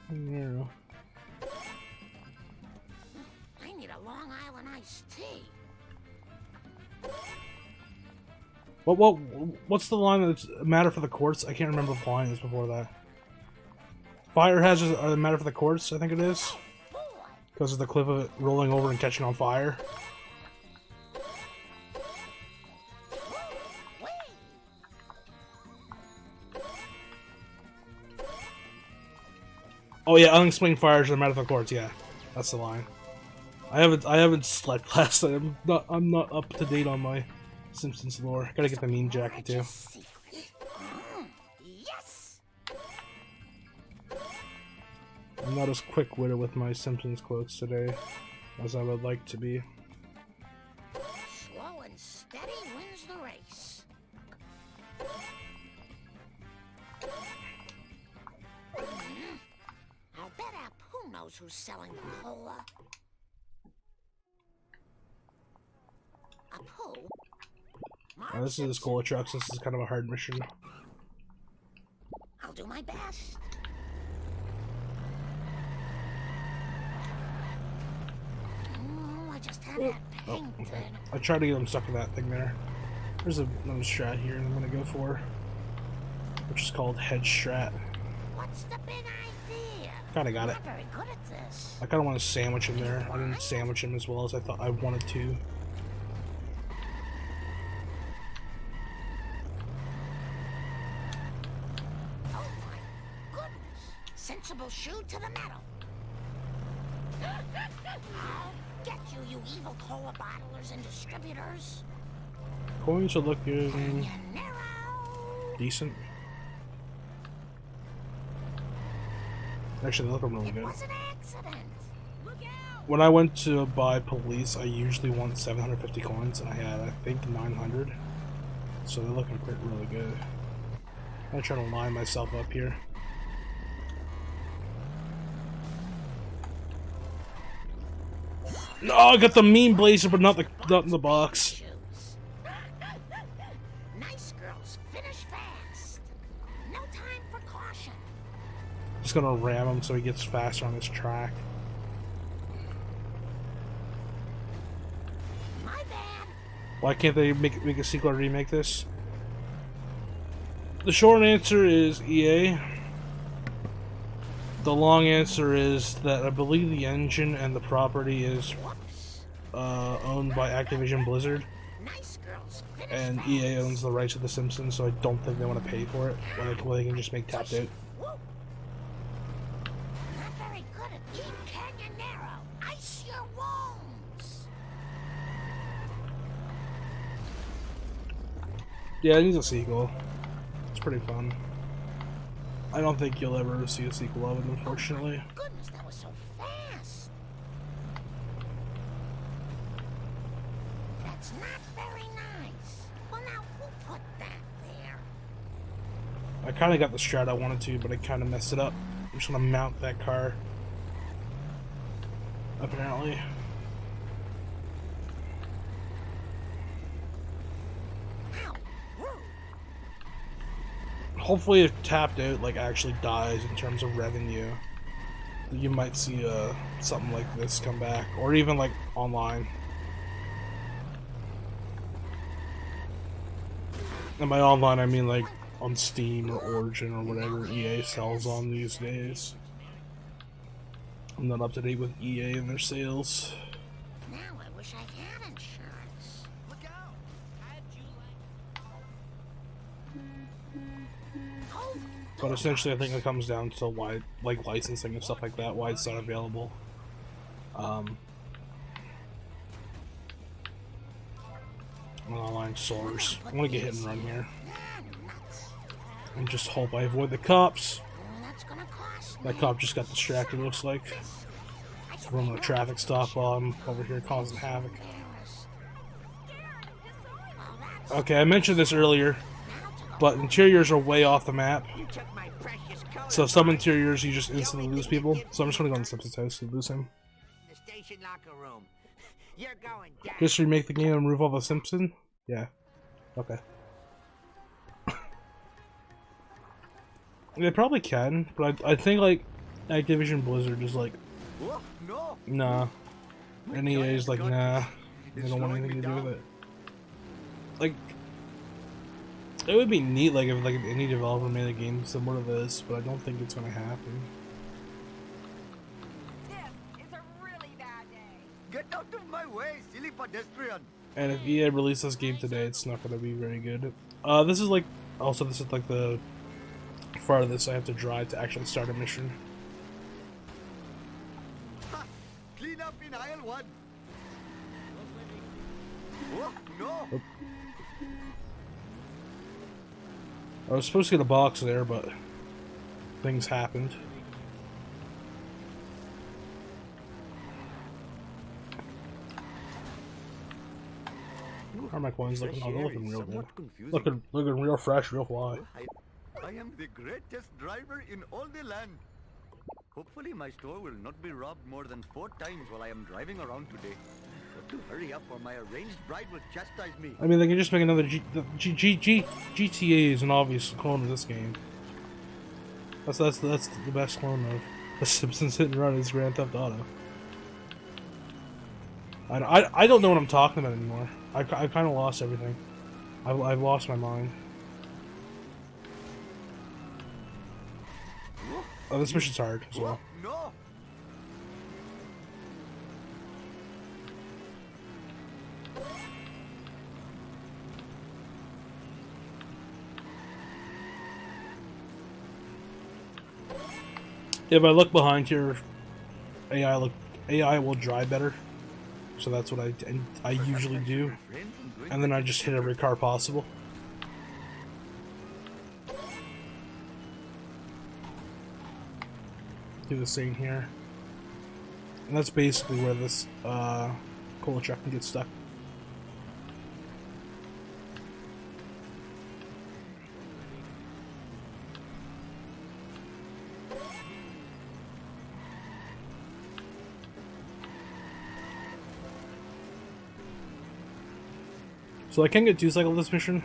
Canyon Arrow. I need a Long Island iced tea. What's the line that's a matter for the courts? I can't remember the line is before that. Fire hazards are the matter for the courts, I think it is. Boy, because of the clip of it rolling over and catching on fire. Oh yeah, unexplained fires are medical courts. Yeah, that's the line. I haven't slept last night. I'm not up to date on my Simpsons lore. Gotta get the meme jacket too. Yes. I'm not as quick-witted with my Simpsons quotes today as I would like to be. Slow and steady wins the race. I'll bet Apu knows who's selling the cola. Apu? This is cola trucks. This is kind of a hard mission. I'll do my best. I just had that Oh, ping okay. thing. I tried to get him stuck in that thing there. There's another strat here I'm gonna go for, which is called head strat. What's the big idea? Kinda got it. I'm not very good at this. I kinda want to sandwich him there. I didn't sandwich him as well as I thought I wanted to. Oh my goodness. Sensible shoe to the metal. I'll get you, you evil cola bottlers and distributors. Coins are looking Canyonero. decent. Actually, they look really It good. was an accident. Look out. When I went to buy police, I usually want 750 coins, and I had, I think, 900. So they're looking really good. I'm trying to line myself up here. No, I got the meme blazer, but not in the box. Shoes. Nice girls finish fast. No time for caution. Just gonna ram him so he gets faster on his track. My bad. Why can't they make a sequel or remake this? The short answer is EA. The long answer is that I believe the engine and the property is Whoops. owned by Activision Blizzard, Nice girls finish and fast. EA owns the rights to The Simpsons, so I don't think they want to pay for it when they can just make tapped out. Whoa. Not very good at Eat Canyonero. Ice your wounds. Yeah, it needs a sequel. It's pretty fun. I don't think you'll ever see a sequel of it, unfortunately. Goodness, that was so fast. That's not very nice. Well, now who put that there? I kind of got the strat I wanted to, but I kind of messed it up. I'm just gonna mount that car. Apparently. Ow. Rude. Hopefully, if tapped out like actually dies in terms of revenue, you might see something like this come back, or even like online. And by online, I mean like on Steam or Origin or whatever EA sells on these days. I'm not up to date with EA and their sales. Now I wish I had insurance. Look out! How'd you Oh, But essentially, I think it comes down to why, like licensing and stuff like that, why it's not available. On online stores. I'm gonna get hit and run here, nuts. and just hope I avoid the cops. That's gonna cost me. That cop just got distracted, looks like. So I'm gonna traffic stop while I'm over here causing havoc. Embarrassed. Well, that's Okay, I mentioned this earlier, but interiors are way off the map. You took my precious color So some box. interiors you just instantly lose people. So I'm just gonna go in the Simpsons house to lose him. The station locker room. You're going down. Just remake the game and remove all the Simpson? Yeah. Okay. They probably can, but I think like Activision Blizzard is like, Oh, no. nah. And EA is like, nah. They don't want anything to do with it. Like, it would be neat like if like an indie developer made a game similar to this, but I don't think it's gonna happen. This is a really pedestrian. And if EA releases this game today, it's not going to be very good. This is like the farthest I have to drive to actually start a mission. Ha! Clean up in aisle 1. Oh, no! Oop. I was supposed to get a box there, but things happened. How are my coins looking? Oh, they're looking real good. Looking real fresh, real fly. I am the greatest driver in all the land. Hopefully my store will not be robbed more than 4 times while I am driving around today. Got to hurry up or my arranged bride will chastise me. I mean, they can just make another GTA is an obvious clone of this game. That's the best clone of the Simpsons Hit and Run is Grand Theft Auto. I don't know what I'm talking about anymore. I kind of lost everything. I've lost my mind. Oh, this mission's hard as well. No! If I look behind here, AI will drive better. So that's what I usually do, and then I just hit every car possible. Do the same here, and that's basically where this cola truck can get stuck. So I can get 2-cycle this mission.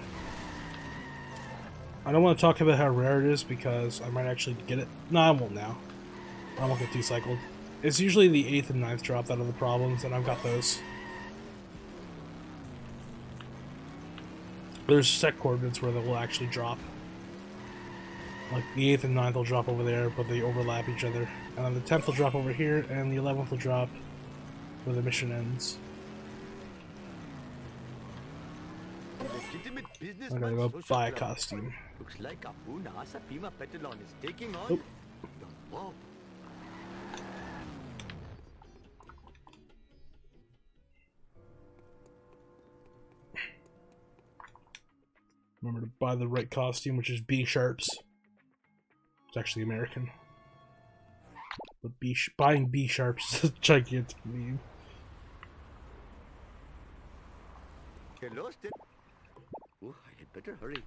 I don't want to talk about how rare it is because I might actually get it. No, I won't now. I won't get 2-cycled. It's usually the 8th and 9th drop that are the problems, and I've got those. There's set coordinates where they will actually drop. Like the 8th and 9th will drop over there, but they overlap each other. And then the 10th will drop over here, and the 11th will drop where the mission ends. I'm gonna go buy a costume. Looks like Apuna Asapima Petalon is taking on Oop. the mob. Remember to buy the right costume, which is B Sharps. It's actually American. But buying B Sharps is a gigantic meme. You lost it. Oh, I had better hurry.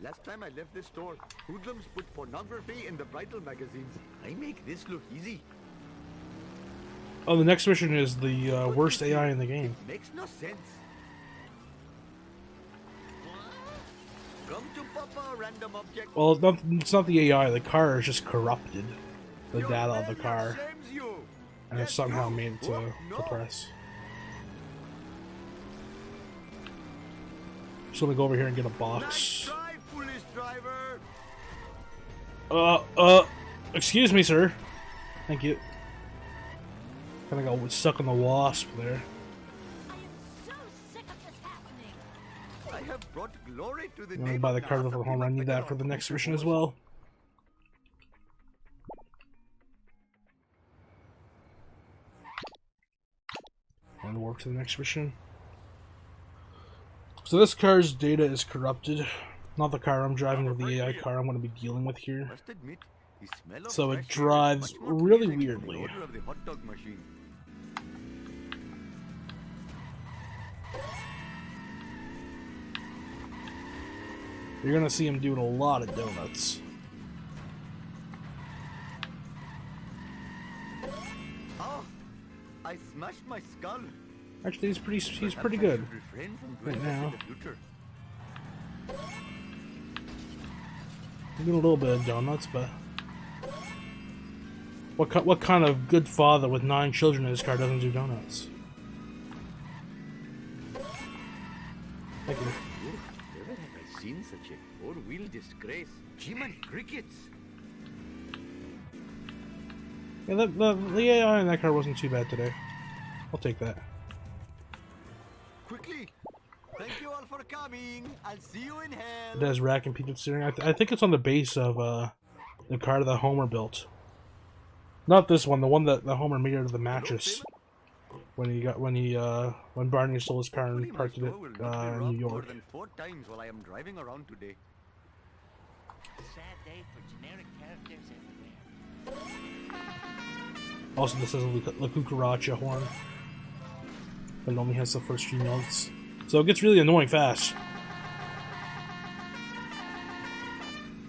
Last time I left this store, hoodlums put pornography in the bridal magazines. I make this look easy. Oh, the next mission is the worst AI in the game. It makes no sense. Come to Papa, random object. Well, it's not the AI. The car is just corrupted. The data of the car. And it's somehow made it to the press. Just gonna go over here and get a box. Excuse me, sir. Thank you. Kinda got stuck on the wasp there. I am so sick of this happening. I have brought glory to the I'm gonna buy the card with the home. I need that for the next mission as well. And warp to the next mission. So this car's data is corrupted. Not the car I'm driving, or the AI car I'm going to be dealing with here. So it drives really weirdly. You're going to see him doing a lot of donuts. Oh, I smashed my skull. Actually, he's pretty good right now. I'm doing a little bit of donuts, but what kind of good father with 9 children in his car doesn't do donuts? Thank you. Never have I seen such a four-wheel disgrace. Jiminy crickets. Yeah, the AI in that car wasn't too bad today. I'll take that. coming. I'll see you in hell. It has rack and heated steering. I think it's on the base of the car that Homer built. Not this one, the one that Homer made out of the mattress. When Barney stole his car and parked it in New York. More than 4 times while I am driving around today. Sad day for generic characters everywhere. Also, this has a La Cucaracha horn, but it only has the first few notes, so it gets really annoying fast.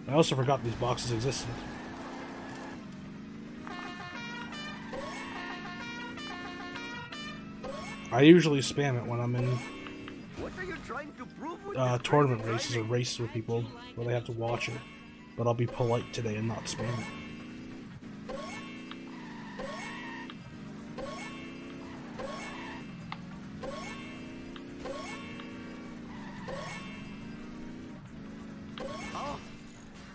I also forgot these boxes existed. I usually spam it when I'm in What are you trying to prove with this tournament crazy races or driving? races with people where they have to watch it. But I'll be polite today and not spam it. Oh,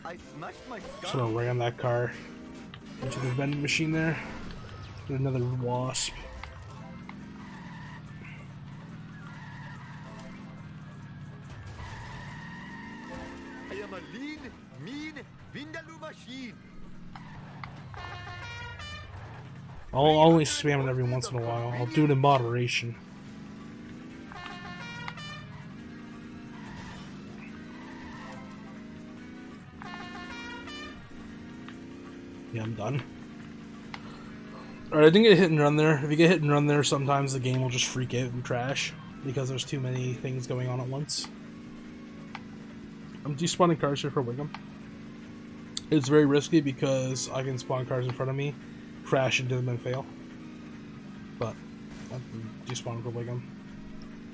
I smashed my Just skull. gonna ram that car into the vending machine there. Get another wasp. I am a lean, mean Vindaloo machine. I'll only spam it every once in a while. I'll do it in moderation. Yeah, I'm done. Alright, I didn't get hit and run there. If you get hit and run there, sometimes the game will just freak out and crash because there's too many things going on at once. I'm despawning cars here for Wiggum. It's very risky because I can spawn cars in front of me, crash into them and fail. But I'm despawning for Wiggum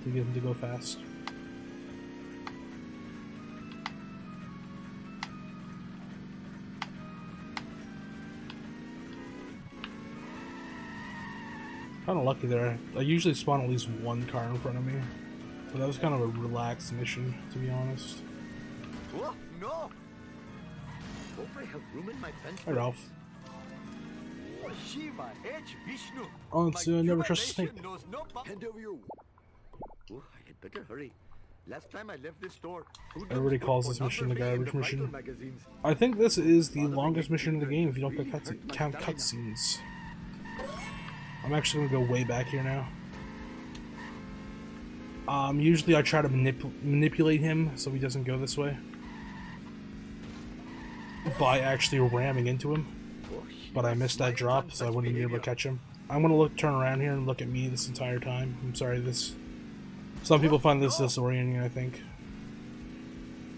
to get them to go fast. Kind of lucky there. I usually spawn at least one car in front of me, but that was kind of a relaxed mission, to be honest. Oh, no! Hope I have room in my pants. Hi, Ralph. Oh, Shiva, H. Vishnu. Oh, it's My Never Cuba Trust a nation Snake. knows no hand over you. Oh, I had better hurry. Last time I left this store, Everybody calls this mission the garbage mission. I think this is the longest mission in the game if you don't count cutscenes. I'm actually gonna go way back here now. Usually I try to manipulate him so he doesn't go this way by actually ramming into him, but I missed that drop, so I wouldn't be able to catch him. I'm gonna turn around here and look at me this entire time. I'm sorry, some people find this disorienting, I think.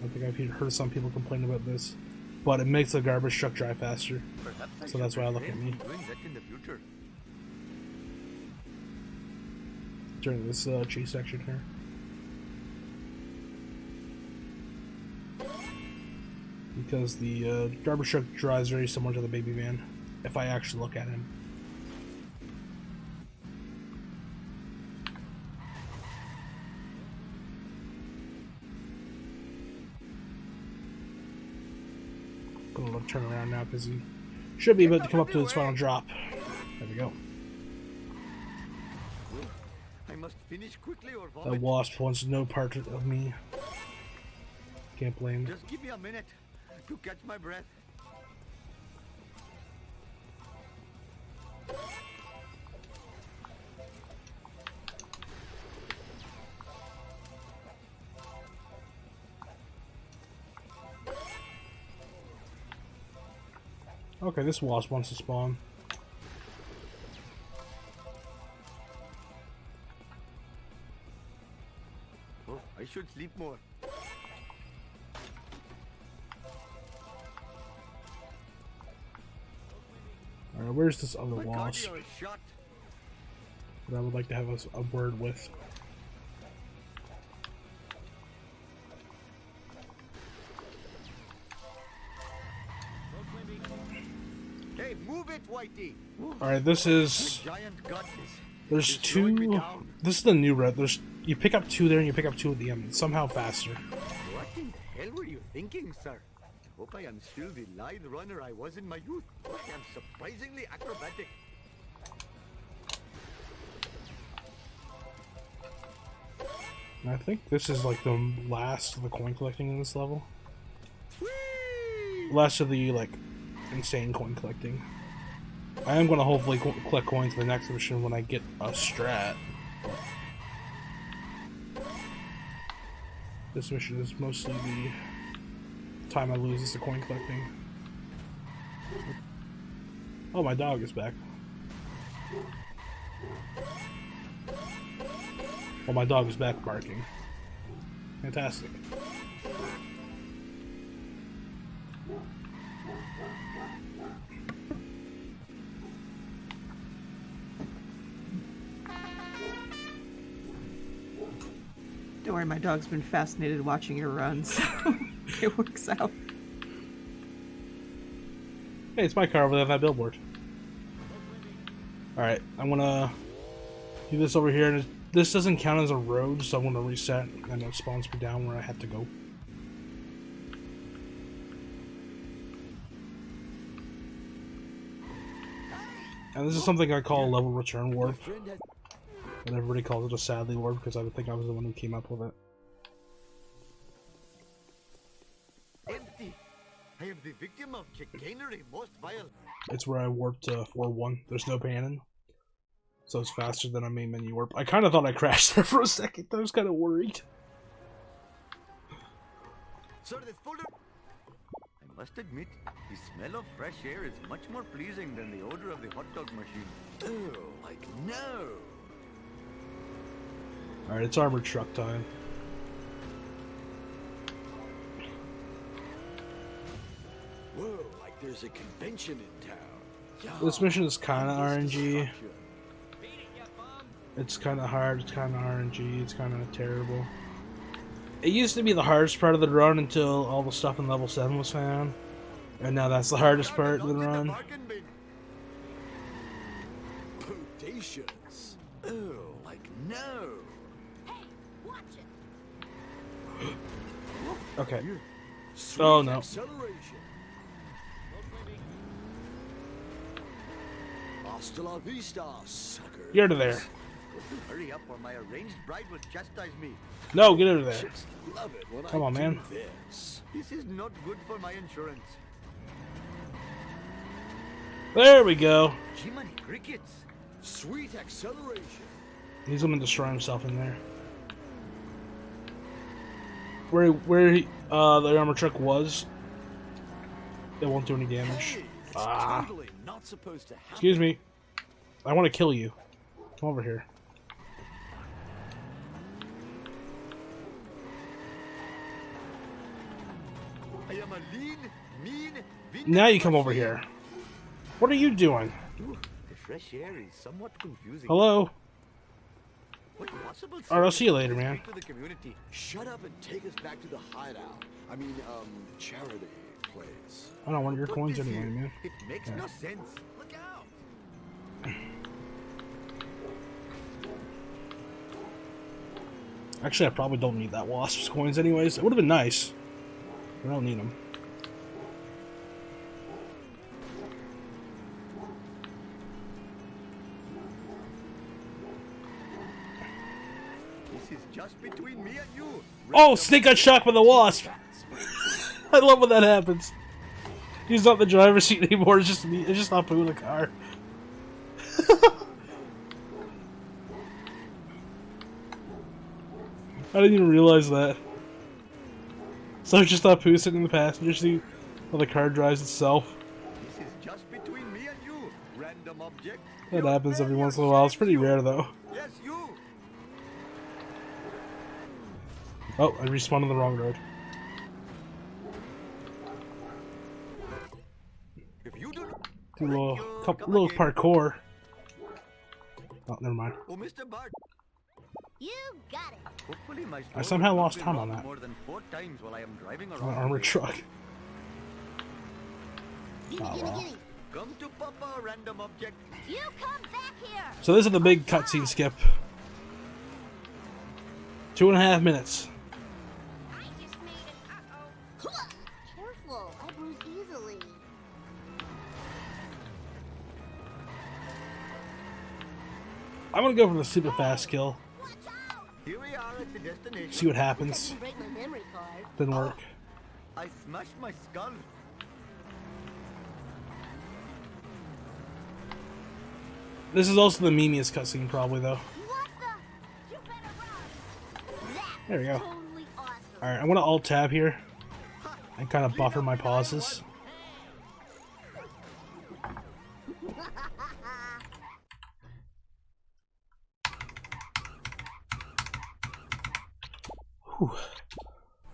I've heard some people complain about this, but it makes the garbage truck drive faster, so that's why I look at me during this chase section here. Because the garbage truck drives very similar to the baby van, if I actually look at him. I'm gonna turn around now because he should be able to come up to his final drop. There we go. I must finish quickly or That vomit. wasp wants no part of me. Can't blame. Just give me a minute to catch my breath. Okay, this wasp wants to spawn. Oh, I should sleep more. Alright, where's this other My wasp cardio is shot. that I would like to have a word with? Hey, move it, Whitey. Alright, this is... Giant got this. There's He's slowing me two... down. This is the new red. You pick up two there and you pick up two at the end. It's somehow faster. What in the hell were you thinking, sir? Hope I am still the lithe runner I was in my youth. I am surprisingly acrobatic. And I think this is like the last of the coin collecting in this level. Last of the like insane coin collecting. I am going to hopefully collect coins in the next mission when I get a strat. This mission is mostly the time I lose is the coin collecting. Oh, my dog is back. Oh, my dog is back barking. Fantastic. Don't worry, my dog's been fascinated watching your run, so it works out. Hey, it's my car over there on that billboard. Alright, I'm gonna do this over here. And this doesn't count as a road, so I'm gonna reset and it spawns me down where I had to go. And this is something I call a level return warp. And everybody calls it a Sadly warp because I would think I was the one who came up with it. Empty. I am the victim of chicanery most vile. It's where I warped to 4-1. There's no panning. So it's faster than a main menu warp. I kind of thought I crashed there for a second. I was kind of worried. Sir, this folder... I must admit, the smell of fresh air is much more pleasing than the odor of the hot dog machine. Oh, like no! Alright, it's armored truck time. Whoa, like there's a convention in town. Yeah. This mission is kind of RNG. It's kind of hard, it's kind of RNG, it's kind of terrible. It used to be the hardest part of the run until all the stuff in level 7 was found. And now that's the hardest part of the run. Bodacious. Oh, like no. Hey, watch it. Okay. Sweet Oh no. acceleration. Hasta la vista, suckers. Get out of there. Hurry up or my arranged bride will chastise me. No, get out of there. Just love it when Come I on, do man. this. This is not good for my insurance. There we go. Jiminy crickets. Sweet acceleration. He's gonna destroy himself in there. Where the armor truck was, it won't do any damage. Hey, it's Ah. totally not supposed to happen. Excuse me. I want to kill you. Come over here. I am a lean, mean, Now you come over here. What are you doing? Ooh, the fresh air is somewhat confusing. Hello? What possible Alright, I'll see you service later, can I man. speak to the community? Shut up and take us back to the hideout. I mean, charity place. I don't want your But coins this anyway, here, man. It makes Yeah. no sense. Look out! Actually, I probably don't need that wasp's coins anyways. It would have been nice. I don't need them. This is just between me and you. Oh, Snake got shocked by the wasp! I love when that happens. He's not in the driver's seat anymore, it's just me. It's just Apu in the car. I didn't even realize that. So it's just Apu sitting in the passenger seat while the car drives itself. This is just between me and you. Random object. That happens every once in a while. It's pretty rare though. Yes, you. Oh, I respawned on the wrong road. If you do not... Do a little, Come little again. parkour. Oh, never mind. Oh, Mr. Bart. You got it. Hopefully my I store somehow will not lost be time on robbed that. More than 4 times while I am driving On around. an armored today. truck. Gimme, Oh, gimme, well. gimme. Come to Papa, random object. You come back here. So this is the big cutscene skip. 2.5 minutes. I just made an uh-oh. Careful, I bruise easily. I'm gonna go for the super fast kill. Watch out! Here we are at the destination. See what happens. Didn't break my memory card. Didn't work. I smashed my skull. This is also the memeiest cutscene, probably, though. What the? You better run. That There we go. was totally awesome. Alright, I'm gonna alt-tab here and kind of buffer my pauses. Whew.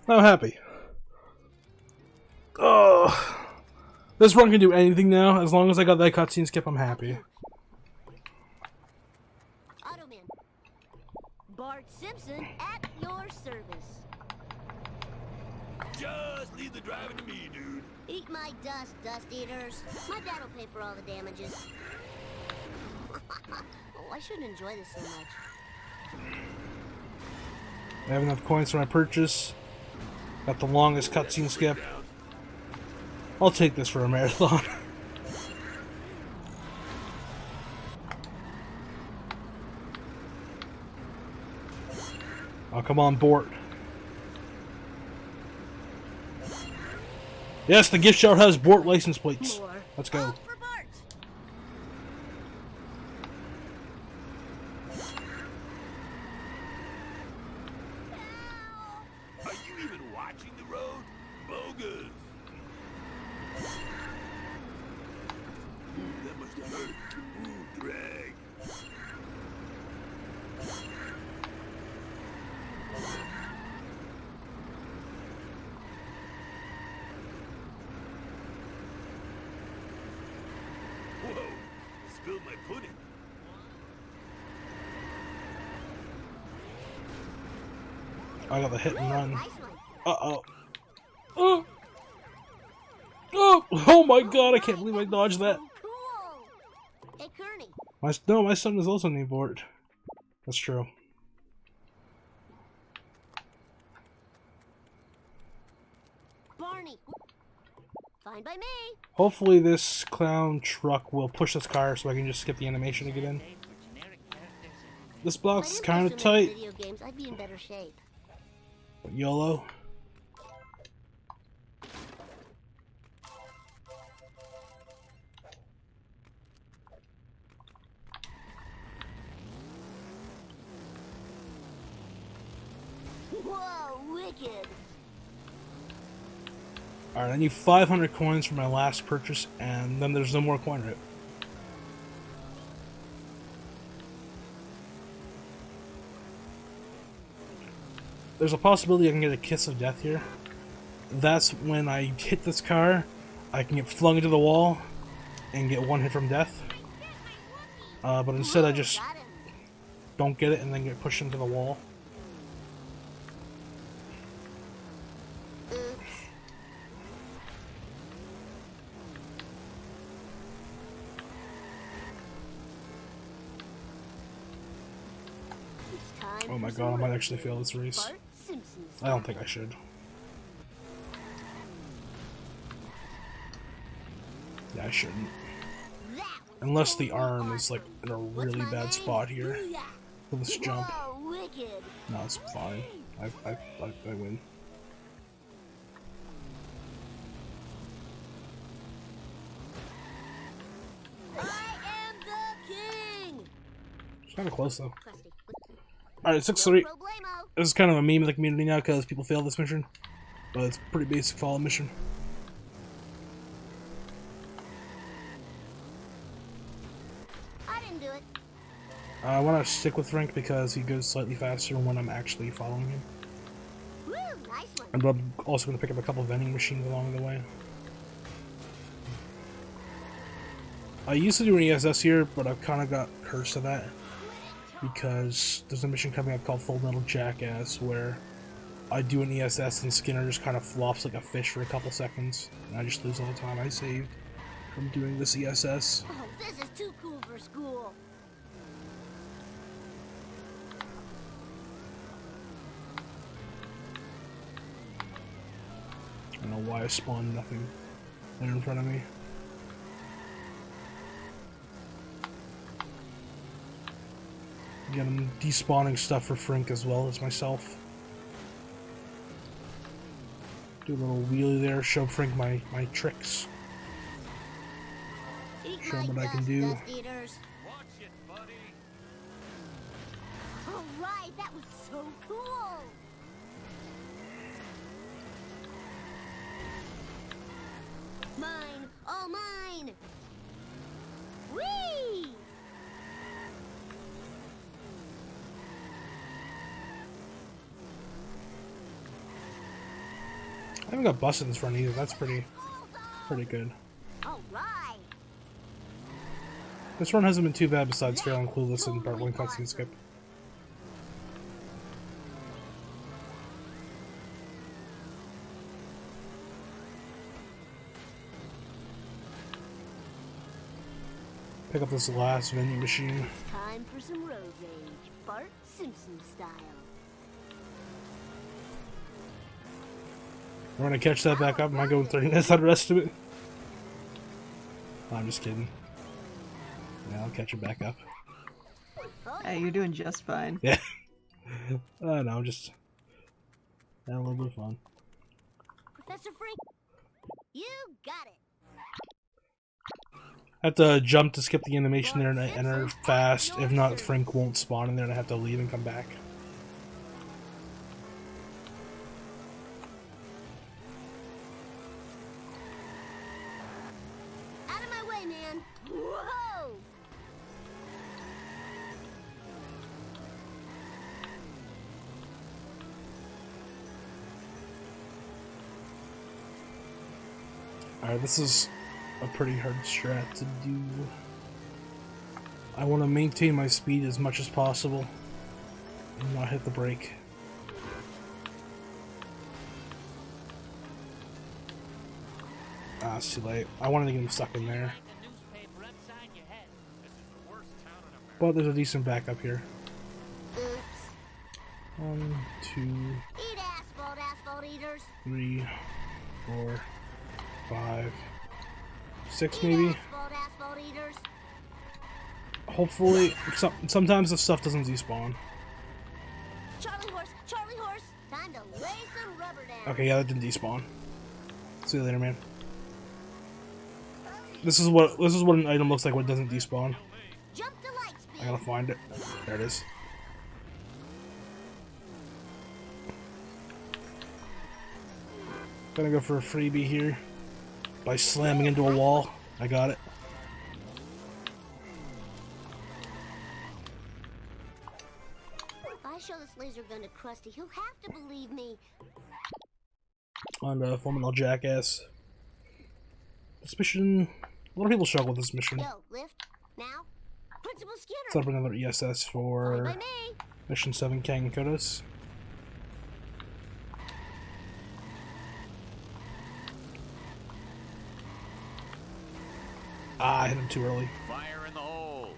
I'm happy. Oh, this run can do anything now. As long as I got that cutscene skip, I'm happy. Automan. Bart Simpson at your service. Just leave the driving to me, dude. Eat my dust, dust eaters. My dad will pay for all the damages. Oh, I shouldn't enjoy this so much. I have enough coins for my purchase. Got the longest cutscene skip. I'll take this for a marathon. Oh, come on, Bort. Yes, the gift shop has Bort license plates. More. Let's go. Out for Bart. Are you even watching the road? Bogus. Ooh, that must have hurt. Ooh, drag. Whoa, spilled my pudding. I got the hit and run. Nice one. Uh-oh. Oh! Oh! Oh my god, I can't believe I dodged that. So cool. Hey, Kearney. My son is also named Bort. That's true. Barney. Fine by me. Hopefully this clown truck will push this car so I can just skip the animation to get in. This If I box is didn't kind play of so many tight. Video games, I'd be in better shape. YOLO. Whoa, wicked. Alright, I need 500 coins for my last purchase, and then there's no more coin route. There's a possibility I can get a kiss of death here. That's when I hit this car, I can get flung into the wall and get one hit from death. But instead I just Got him. don't get it and then get pushed into the wall. Oops. It's time Oh my for god, I some might work. actually fail this race. Bart Simpson's I don't think I should. Yeah, I shouldn't. That was Unless the totally arm is like awesome. in a What's really my bad name? spot here Booyah. for this jump. Whoa, wicked. No, it's fine. I win. I am the king. It's kind of close though. Crusty. Alright, 6-3. No problemo. This is kind of a meme in the community now because people fail this mission. But it's a pretty basic follow mission. I didn't do it. I want to stick with Frank because he goes slightly faster when I'm actually following him. Woo, nice one. And I'm also going to pick up a couple vending machines along the way. I used to do an ESS here, but I've kind of got cursed to that. Because there's a mission coming up called Full Metal Jackass where I do an ESS and Skinner just kind of flops like a fish for a couple seconds. And I just lose all the time I saved from doing this ESS. Oh, this is too cool for school. I don't know why I spawned nothing there in front of me. Again, I'm despawning stuff for Frink as well as myself. Do a little wheelie there, show Frink my tricks. Eat Show my him what I can dust, do. dust eaters. Watch it, buddy. All right, that was so cool. Mine, all mine. Whee! I haven't got busted in this run either. That's pretty good. All right. This run hasn't been too bad besides failing Clueless and Part 1 cutscene skip. Pick up this last vending machine. Time for some road rage. Bart Simpson style. We're gonna catch that back up. Am I going 30 minutes on the rest of it? I'm just kidding. Yeah, I'll catch it back up. Hey, you're doing just fine. Yeah. No, just had a little bit of fun. Professor Frink, you got it. I have to jump to skip the animation there and enter fast. If not, Frink won't spawn in there and I have to leave and come back. Out of my way, man. Whoa! Alright, this is a pretty hard strat to do. I want to maintain my speed as much as possible and not hit the brake. Ah, it's too late. I wanted to get him stuck in there. But there's a decent backup here. Oops. 1, 2, Eat asphalt, asphalt eaters. 3, 4, 5, 6 Eat maybe. asphalt, asphalt eaters. Hopefully, sometimes the stuff doesn't despawn. Charlie horse, Charlie horse. Time to lay some rubber down. Okay, yeah, that didn't despawn. See you later, man. This is what an item looks like when it doesn't despawn. Jump to light speed. I gotta find it. There it is. Gonna go for a freebie here by slamming into a wall. I got it. If I show this laser gun to Krusty, he'll have to believe me. On the Formula Jackass. This mission, a lot of people struggle with this mission. Yo, lift. Now. Principal Skinner. Let's open another ESS Only for by me. Mission 7 Kang Kodos. Ah, I hit him too early. Fire in the hole.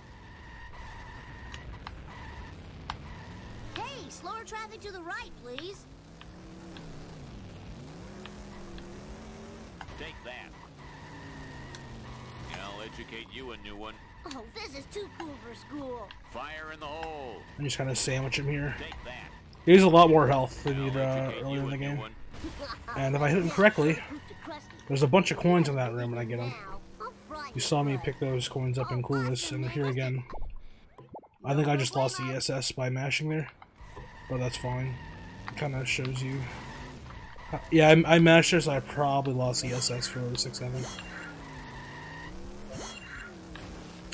Hey, slower traffic to the right, please. Take that. I'll educate you a new one. Oh, this is too cool for school. Fire in the hole. I'm just kind of sandwich him here. Take that. He has a lot more health than I'll he'd educate earlier you in a the new game. one. And if I hit him correctly, there's a bunch of coins in that room when I get them. Now, I'll fry You saw me pick those coins up in Clueless, and they're here again. I think I just lost the ESS by mashing there, but that's fine. It kind of shows you. Yeah, I mashed there, so I probably lost the ESS for 6-7.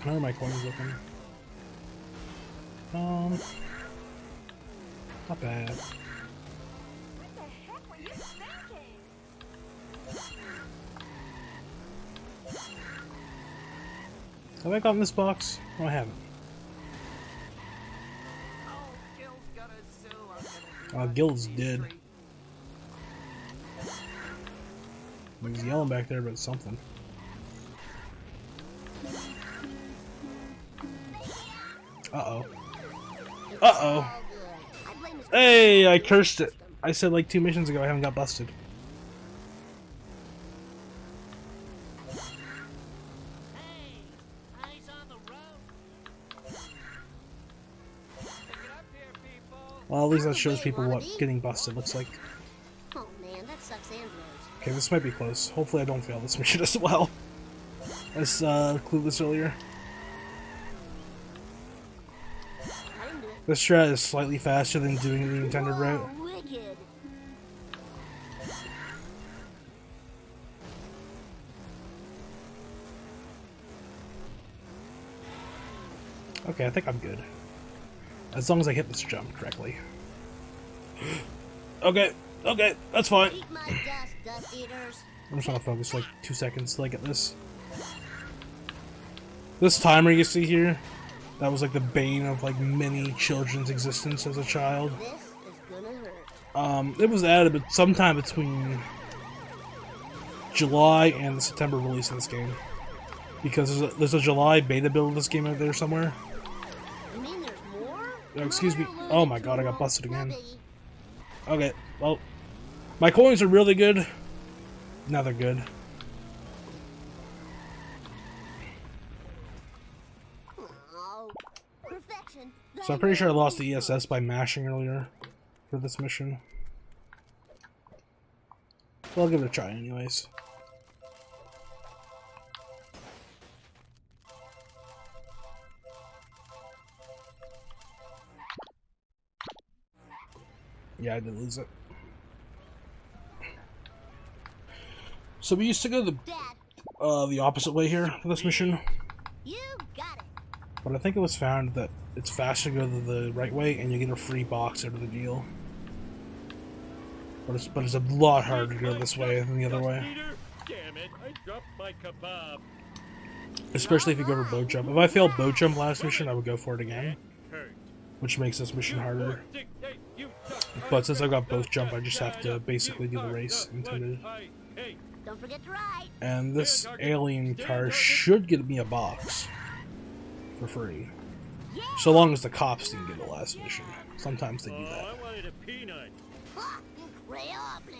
How are my coins looking? Not bad. Have I gotten this box? No, I haven't. Gil's dead. He's yelling back there about something. Uh-oh. Uh-oh. Hey, I cursed it. I said like 2 missions ago I haven't got busted. Well, at least that shows people what getting busted looks like. Oh man, that sucks and blows. Okay, this might be close. Hopefully I don't fail this mission as well. As Clueless earlier. I didn't do it. This strat is slightly faster than doing the intended route. Whoa, wicked. Okay, I think I'm good. As long as I hit this jump correctly. Okay, okay, that's fine. Eat my dust, dust eaters. I'm just gonna focus like 2 seconds till I get this. This timer you see here, that was like the bane of like many children's existence as a child. This is gonna hurt. It was added but sometime between July and the September release of this game. Because there's a July beta build of this game out there somewhere. You mean there's more? Oh, excuse me. Oh my god, I got busted again. Okay, well, my coins are really good. Now they're good. Oh, perfection. So I'm pretty sure I lost the ESS by mashing earlier for this mission. Well, I'll give it a try anyways. Yeah, I did lose it. So we used to go the opposite way here for this mission, You got it. but I think it was found that it's faster to go the right way and you get a free box out of the deal. But it's a lot harder to go this way than the other way. Damn it, I dropped my kebab. Especially if you go for boat jump. If I failed boat jump last mission, I would go for it again, Hurt. which makes this mission harder. Dictate, you suck. But since I got both jump, I just have to basically do the race intended. Hey, Don't forget to ride. And this alien car should get me a box for free. So long as the cops didn't get the last mission. Sometimes they do that. I wanted a peanut. Ha! Increíble.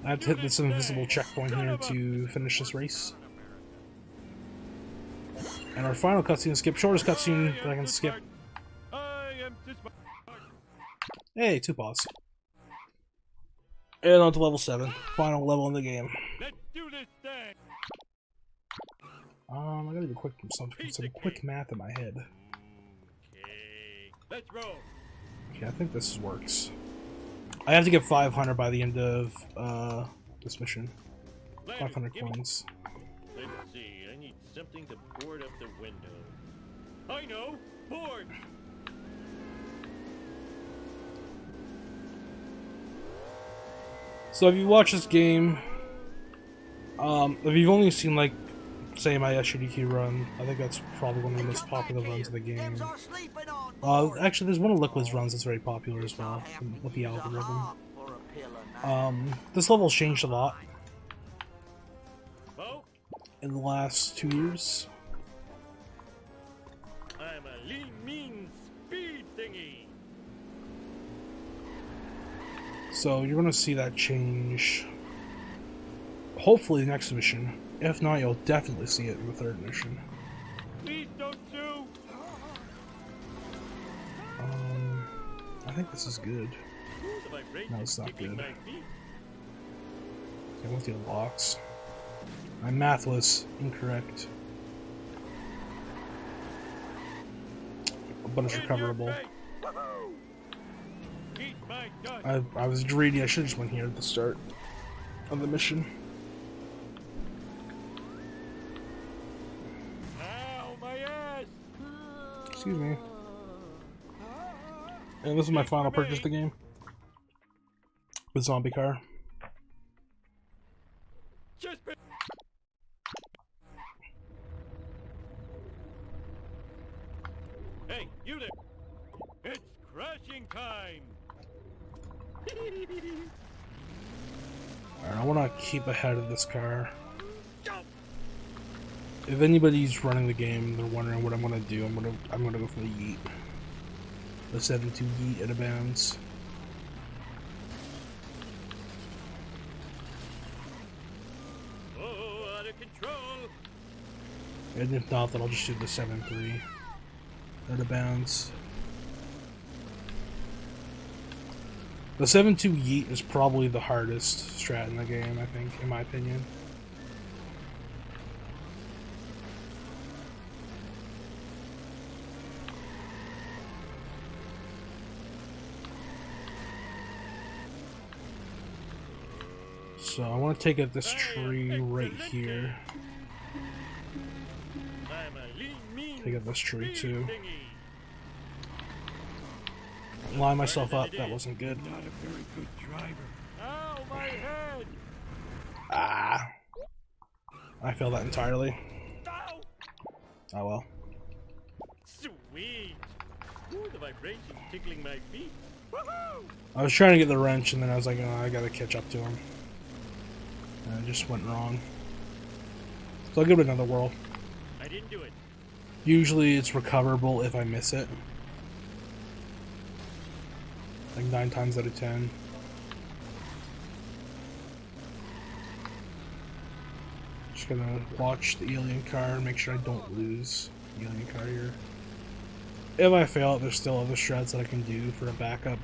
I have to hit this invisible checkpoint here to finish this race. And our final cutscene skip, shortest cutscene that I can skip. I am just Hey, 2 pods. And on to level 7, final level in the game. Let's do this thing. I gotta do some quick math in my head. Okay, let's roll. Okay, I think this works. I have to get 500 by the end of this mission. 500 coins. Let's see, I need something to board up the window. I know! Board! So if you watch this game, if you've only seen like, say my SUDQ run, I think that's probably one of the most popular runs of the game. Actually there's one of Liquid's runs that's very popular as well, with the algorithm. This level's changed a lot in the last 2 years. I'm a lean, mean speed thingy. So you're gonna see that change hopefully next mission. If not, you'll definitely see it in the 3rd mission. Please don't sue. I think this is good. No, it's not good. Okay, I went through the box. My math was incorrect. But it's recoverable. I was greedy, I should have just went here at the start of the mission. Ow, my ass. Excuse me. And this is my final purchase of the game. The zombie car. Just hey, you there. It's crashing time. Alright, I want to keep ahead of this car. If anybody's running the game, they're wondering what I'm gonna do. I'm gonna go for the yeet. The 7-2 yeet out of bounds. Oh, out of control. And if not, then I'll just do the 7-3 out of bounds. The 7-2 yeet is probably the hardest strat in the game, I think, in my opinion. So I want to take out this tree right here. Take out this tree too. Line myself up. That wasn't good. Not a very good driver. Ow, my head! Ah! I failed that entirely. Ow! Oh well. Sweet! Ooh, the vibrations tickling my feet. Woohoo! I was trying to get the wrench and then I was like, oh, I gotta catch up to him. And it just went wrong. So I'll give it another whirl. I didn't do it. Usually it's recoverable if I miss it. Like 9 times out of 10. Just gonna watch the alien car and make sure I don't lose the alien car here. If I fail it, there's still other strats that I can do for a backup.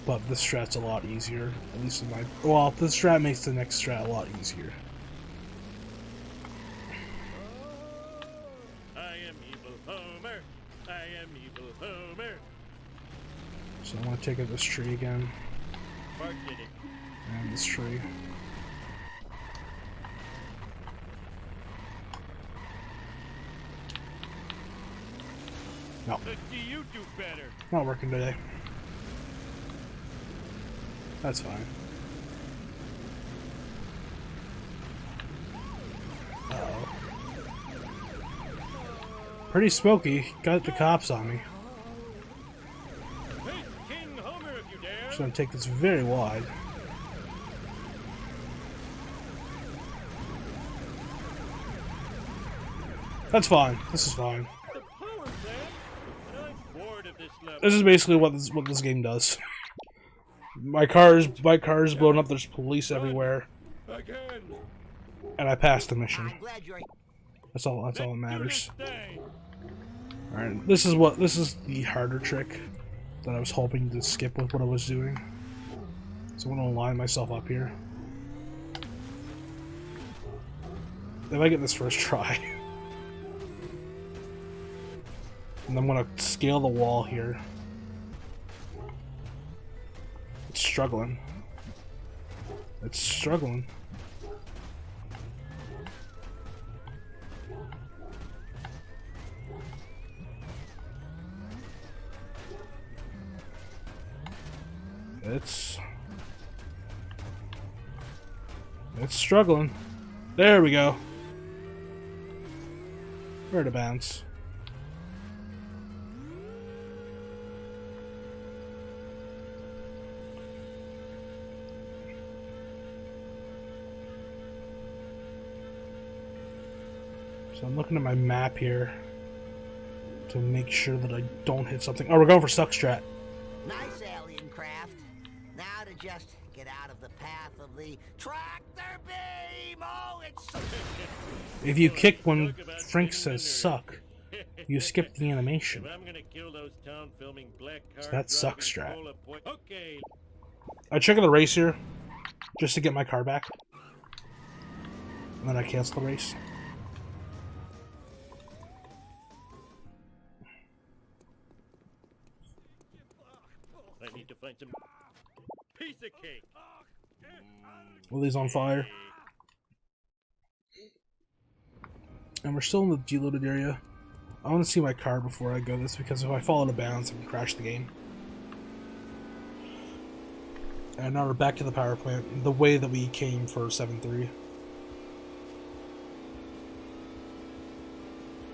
But this strat's a lot easier. At least in my... Well, this strat makes the next strat a lot easier. I am evil Homer. I am evil Homer. So I want to take out this tree again. Bart did it. And this tree. No. Let's see you do better. Not working today. That's fine. Uh-oh. Pretty smoky. Got the cops on me. Hey, King Homer, if you dare. Just gonna take this very wide. That's fine. This is fine. The power plant. I'm bored of this level. This is basically what this game does. My car's blown up. There's police everywhere, Again. and I passed the mission. I'm glad you're... That's all that matters. Do this thing. All right, this is the harder trick that I was hoping to skip with what I was doing. So I'm gonna line myself up here. If I get this first try, and I'm gonna scale the wall here. It's struggling. It's struggling. It's struggling. There we go. Where to bounce? So I'm looking at my map here to make sure that I don't hit something. Oh, we're going for suck strat. Nice alien craft. Now to just get out of the path of the tractor beam. Oh, it's... If you kick when Frank says suck, you skip the animation. If I'm gonna kill those town filming black car So that suck driving strat. cola point- Okay. I check the race here just to get my car back. And then I cancel the race. I need to find some piece of cake. Well, he's on fire. And we're still in the deloaded area. I want to see my car before I go this, because if I fall out of bounds, I can crash the game. And now we're back to the power plant, the way that we came for 7-3.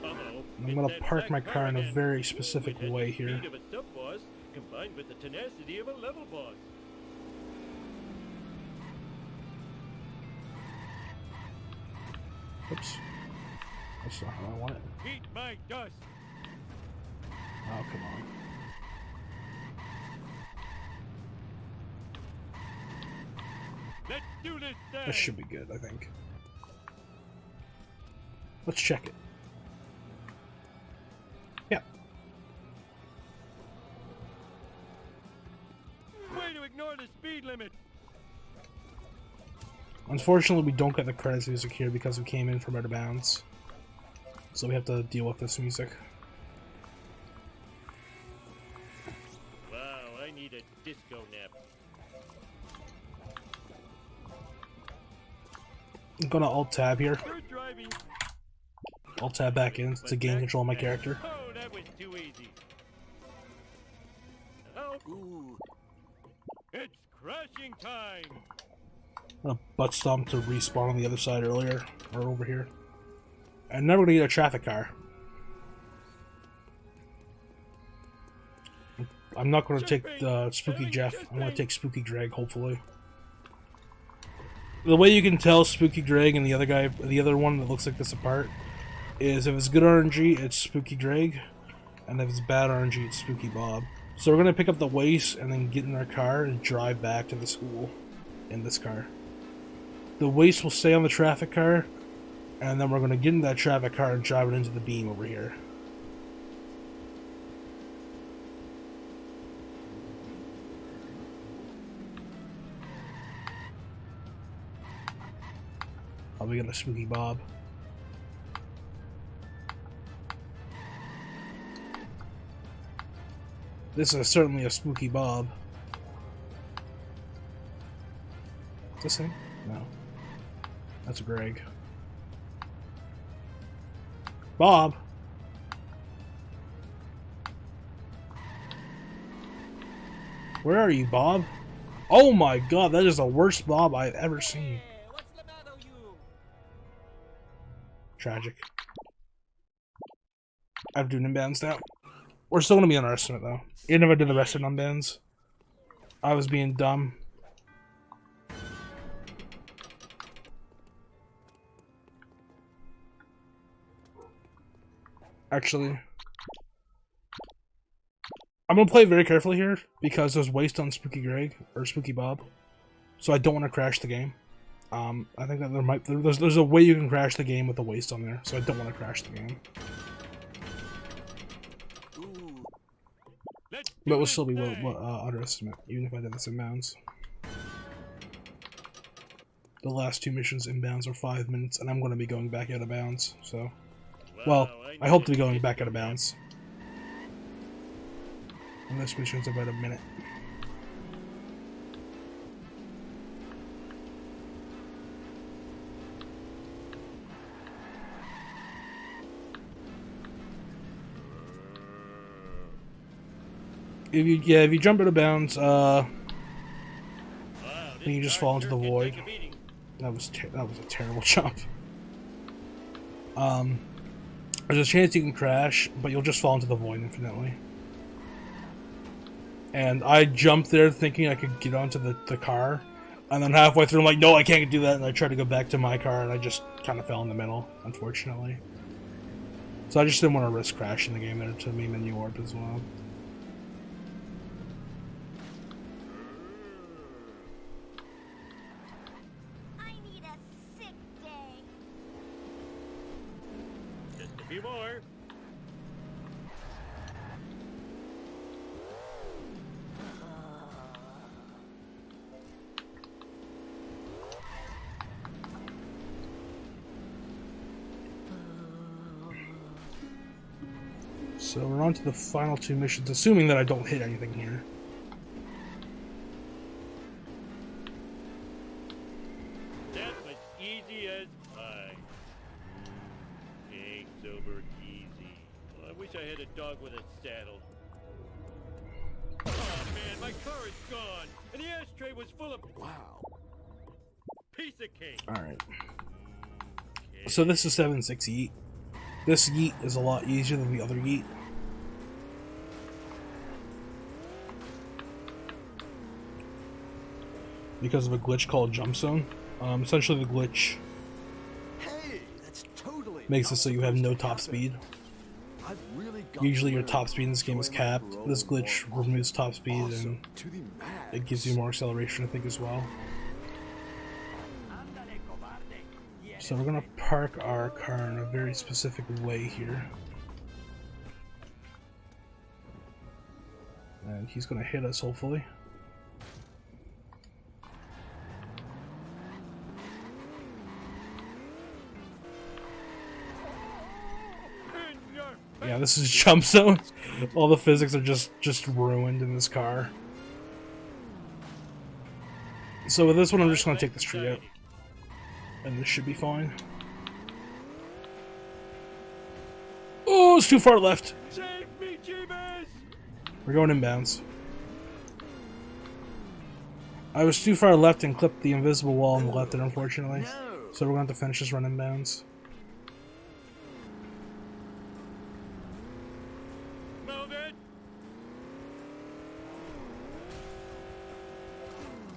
I'm going to park my car in a very specific way here. Speed of a sub boss combined with the tenacity of a level boss. Oops. That's not how I want it. Eat my dust. Oh, come on. Let's do this thing. This should be good, I think. Let's check it. more the speed limit. Unfortunately, we don't get the credits music here because we came in from out of bounds. So we have to deal with this music. Wow, I need a disco nap. I'm gonna Alt-Tab here. Good driving. Alt-Tab back in to gain control of my character. Oh, that was too easy. Oh, ooh. It's crashing time. I'm gonna butt stomp to respawn on the other side earlier, or over here. And now we're gonna get a traffic car. I'm not gonna take the Spooky Jeff, I'm gonna take Spooky Greg, hopefully. The way you can tell Spooky Greg and the other guy, the other one that looks like this apart, is if it's good RNG, it's Spooky Greg, and if it's bad RNG, it's Spooky Bob. So we're gonna pick up the waste and then get in our car and drive back to the school in this car. The waste will stay on the traffic car, and then we're gonna get in that traffic car and drive it into the beam over here. I'll be getting a Spooky Bob. This is certainly a Spooky Bob. Is this him? No. That's Greg. Bob! Where are you, Bob? Oh my god, that is the worst Bob I've ever seen. What's the matter, you? Tragic. I'm doing inbounds now. We're still gonna be on our estimate though. Even if I did the rest of unbands, I was being dumb. Actually, I'm gonna play very carefully here because there's waste on Spooky Greg or Spooky Bob, so I don't want to crash the game. I think that there's a way you can crash the game with the waste on there, so I don't want to crash the game. But we'll still be underestimate, even if I did this inbounds. The last two missions inbounds are 5 minutes, and I'm going to be going back out of bounds, so... Well, I hope to be going back out of bounds. And this mission's about a minute. If you jump out of bounds, then you just fall into the void. That was a terrible jump. There's a chance you can crash, but you'll just fall into the void infinitely. And I jumped there thinking I could get onto the car, and then halfway through I'm like, no, I can't do that, and I tried to go back to my car, and I just kind of fell in the middle, unfortunately. So I just didn't want to risk crashing the game there to me menu warp as well. I need a sick day. Just a few more. So we're on to the final two missions, assuming that I don't hit anything here. That was easy as pie. Eggs over easy. Well, I wish I had a dog with a saddle. Oh man, my car is gone, and the ashtray was full of piece of cake. Alright. So this is 7-6 Yeet. This Yeet is a lot easier than the other Yeet. Because of a glitch called Jump Zone. Essentially the glitch makes it so you have no top speed. Usually your top speed in this game is capped. This glitch removes top speed and it gives you more acceleration, I think, as well. So we're gonna park our car in a very specific way here. And he's gonna hit us, hopefully. Yeah, this is jump zone. All the physics are just ruined in this car. So with this one, I'm just gonna take this tree out, and this should be fine. Oh, it's too far left. Save me, Jeebus! We're going inbounds. I was too far left and clipped the invisible wall on the left there, unfortunately. So we're going to have to finish this run inbounds. Move it!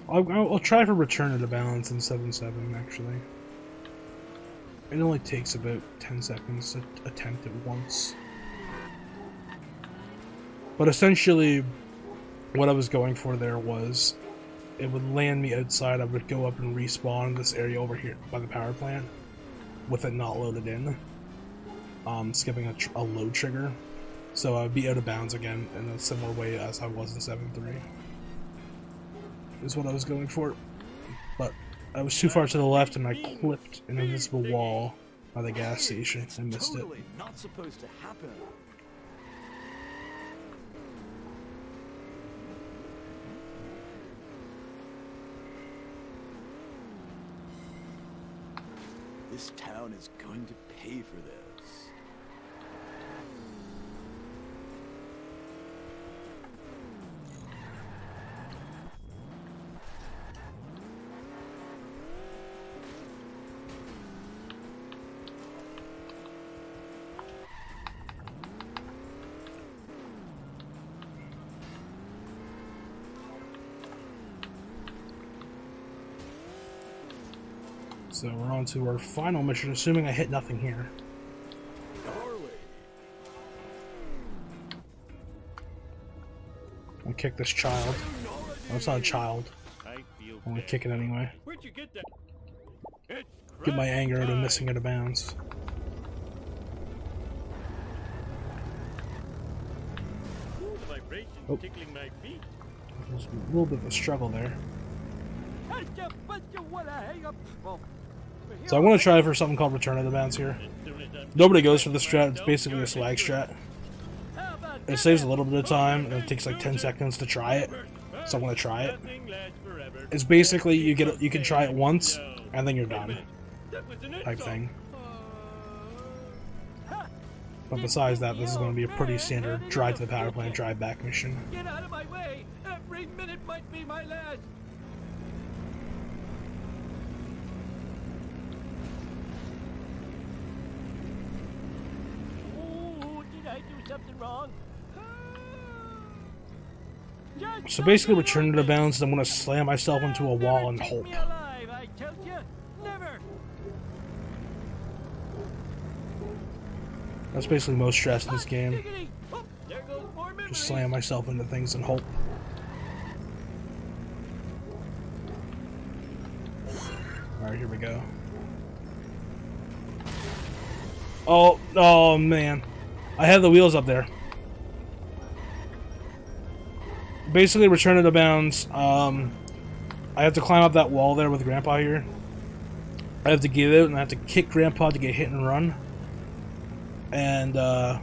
I'll try for return to the balance in 7-7, actually. It only takes about 10 seconds to attempt it once. But essentially, what I was going for there was, it would land me outside, I would go up and respawn in this area over here by the power plant, with it not loaded in. Skipping a load trigger. So I'd be out of bounds again in a similar way as I was in 7-3. Is what I was going for. But I was too far to the left and I clipped an invisible wall by the gas station and missed it. Not supposed to happen. This town is going to pay for this. So we're on to our final mission, assuming I hit nothing here. I'll kick this child. Oh, it's not a child. I feel I'm gonna bad. kick it anyway. Where'd you get that? It's Get my crunch anger out of time. missing out of bounds. Ooh, the vibration Oh. tickling my feet. There's a little bit of a struggle there. So I'm gonna try for something called Return of the Bounds here. As soon as I'm Nobody goes for this strat, it's basically a swag strat. It saves a little bit of time, and it takes like 10 seconds to try it. So I'm gonna try it. Nothing lasts forever. It's basically you can try it once, and then you're done, That was an type insult. thing. But besides that, this is going to be a pretty standard drive to the power plant, drive back mission. Get out of my way! Every minute might be my last! Ooh, did I do something wrong? So basically, return to the bounds, I'm going to slam myself into a wall and hope. Me alive, I tell you, never. That's basically most stress in this game. Diggity. Oh, there goes more memories. Just slam myself into things and hope. Alright, here we go. Oh man. I have the wheels up there. Basically, return to the bounds. I have to climb up that wall there with Grandpa here. I have to get out and I have to kick Grandpa to get hit and run. And the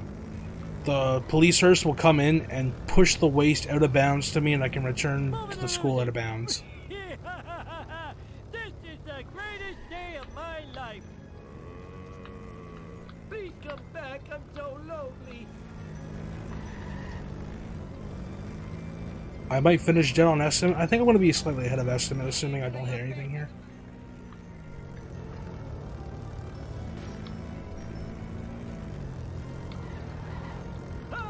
police hearse will come in and push the waste out of bounds to me, and I can return to the school out of bounds. This is the greatest day of my life. Please come back. I'm so lonely. I might finish dead on estimate. I think I'm going to be slightly ahead of estimate, assuming I don't hit anything here.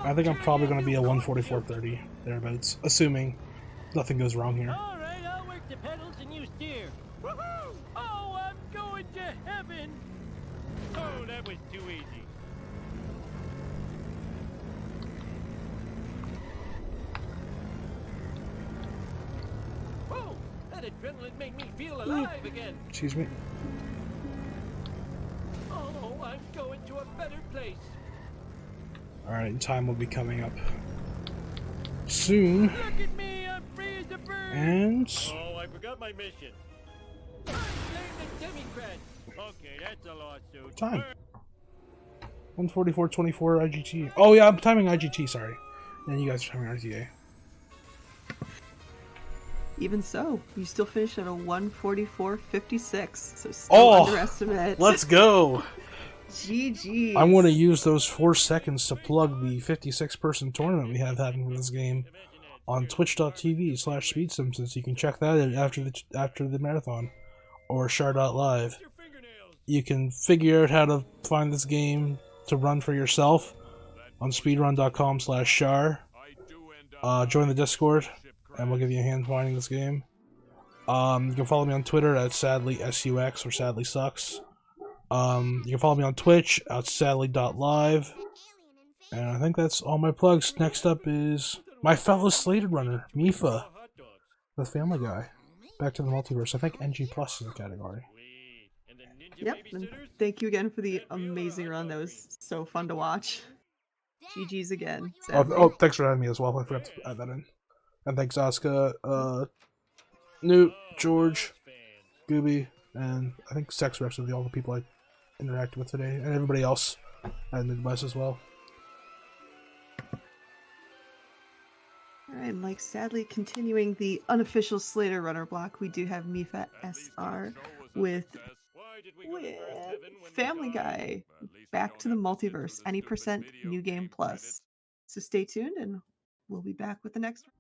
I think I'm probably going to be a 144.30 thereabouts, assuming nothing goes wrong here. All right, I'll work the pedals and you steer. Woohoo! Oh, I'm going to heaven. Oh, that was too easy. Whoa, that adrenaline made me feel alive again. Excuse me. Oh, I'm going to a better place. Alright, time will be coming up soon. Look at me, I'm free as a bird. And Oh, I forgot my mission. I blamed the Democrat. Okay, that's a lawsuit. Time. 144.24 IGT. Oh yeah, I'm timing IGT, sorry. And you guys are timing RTA. Even so, you still finished at a 144.56, so still underestimate. Let's go! GG. I'm going to use those 4 seconds to plug the 56-person tournament we have happening for this game on twitch.tv/SpeedSimpsons. You can check that out after the marathon, or shar.live. You can figure out how to find this game to run for yourself on speedrun.com/shar. Join the Discord, and we'll give you a hand finding this game. You can follow me on Twitter at SadlySUX or SadlySucks. You can follow me on Twitch at sadly.live. And I think that's all my plugs. Next up is my fellow slated runner, Mifa, the Family Guy. Back to the Multiverse. I think NG Plus is the category. Yep, and thank you again for the amazing run. That was so fun to watch. GG's again. Oh, thanks for having me as well. I forgot to add that in. And thanks, Asuka, Newt, George, Gooby, and I think Sex Reps are all the people I interacted with today, and everybody else and the device as well. Alright, Mike, sadly continuing the unofficial Slater runner block, we do have Mifa SR with Family Guy, Back to the Multiverse, any % New Game Plus. So stay tuned and we'll be back with the next one.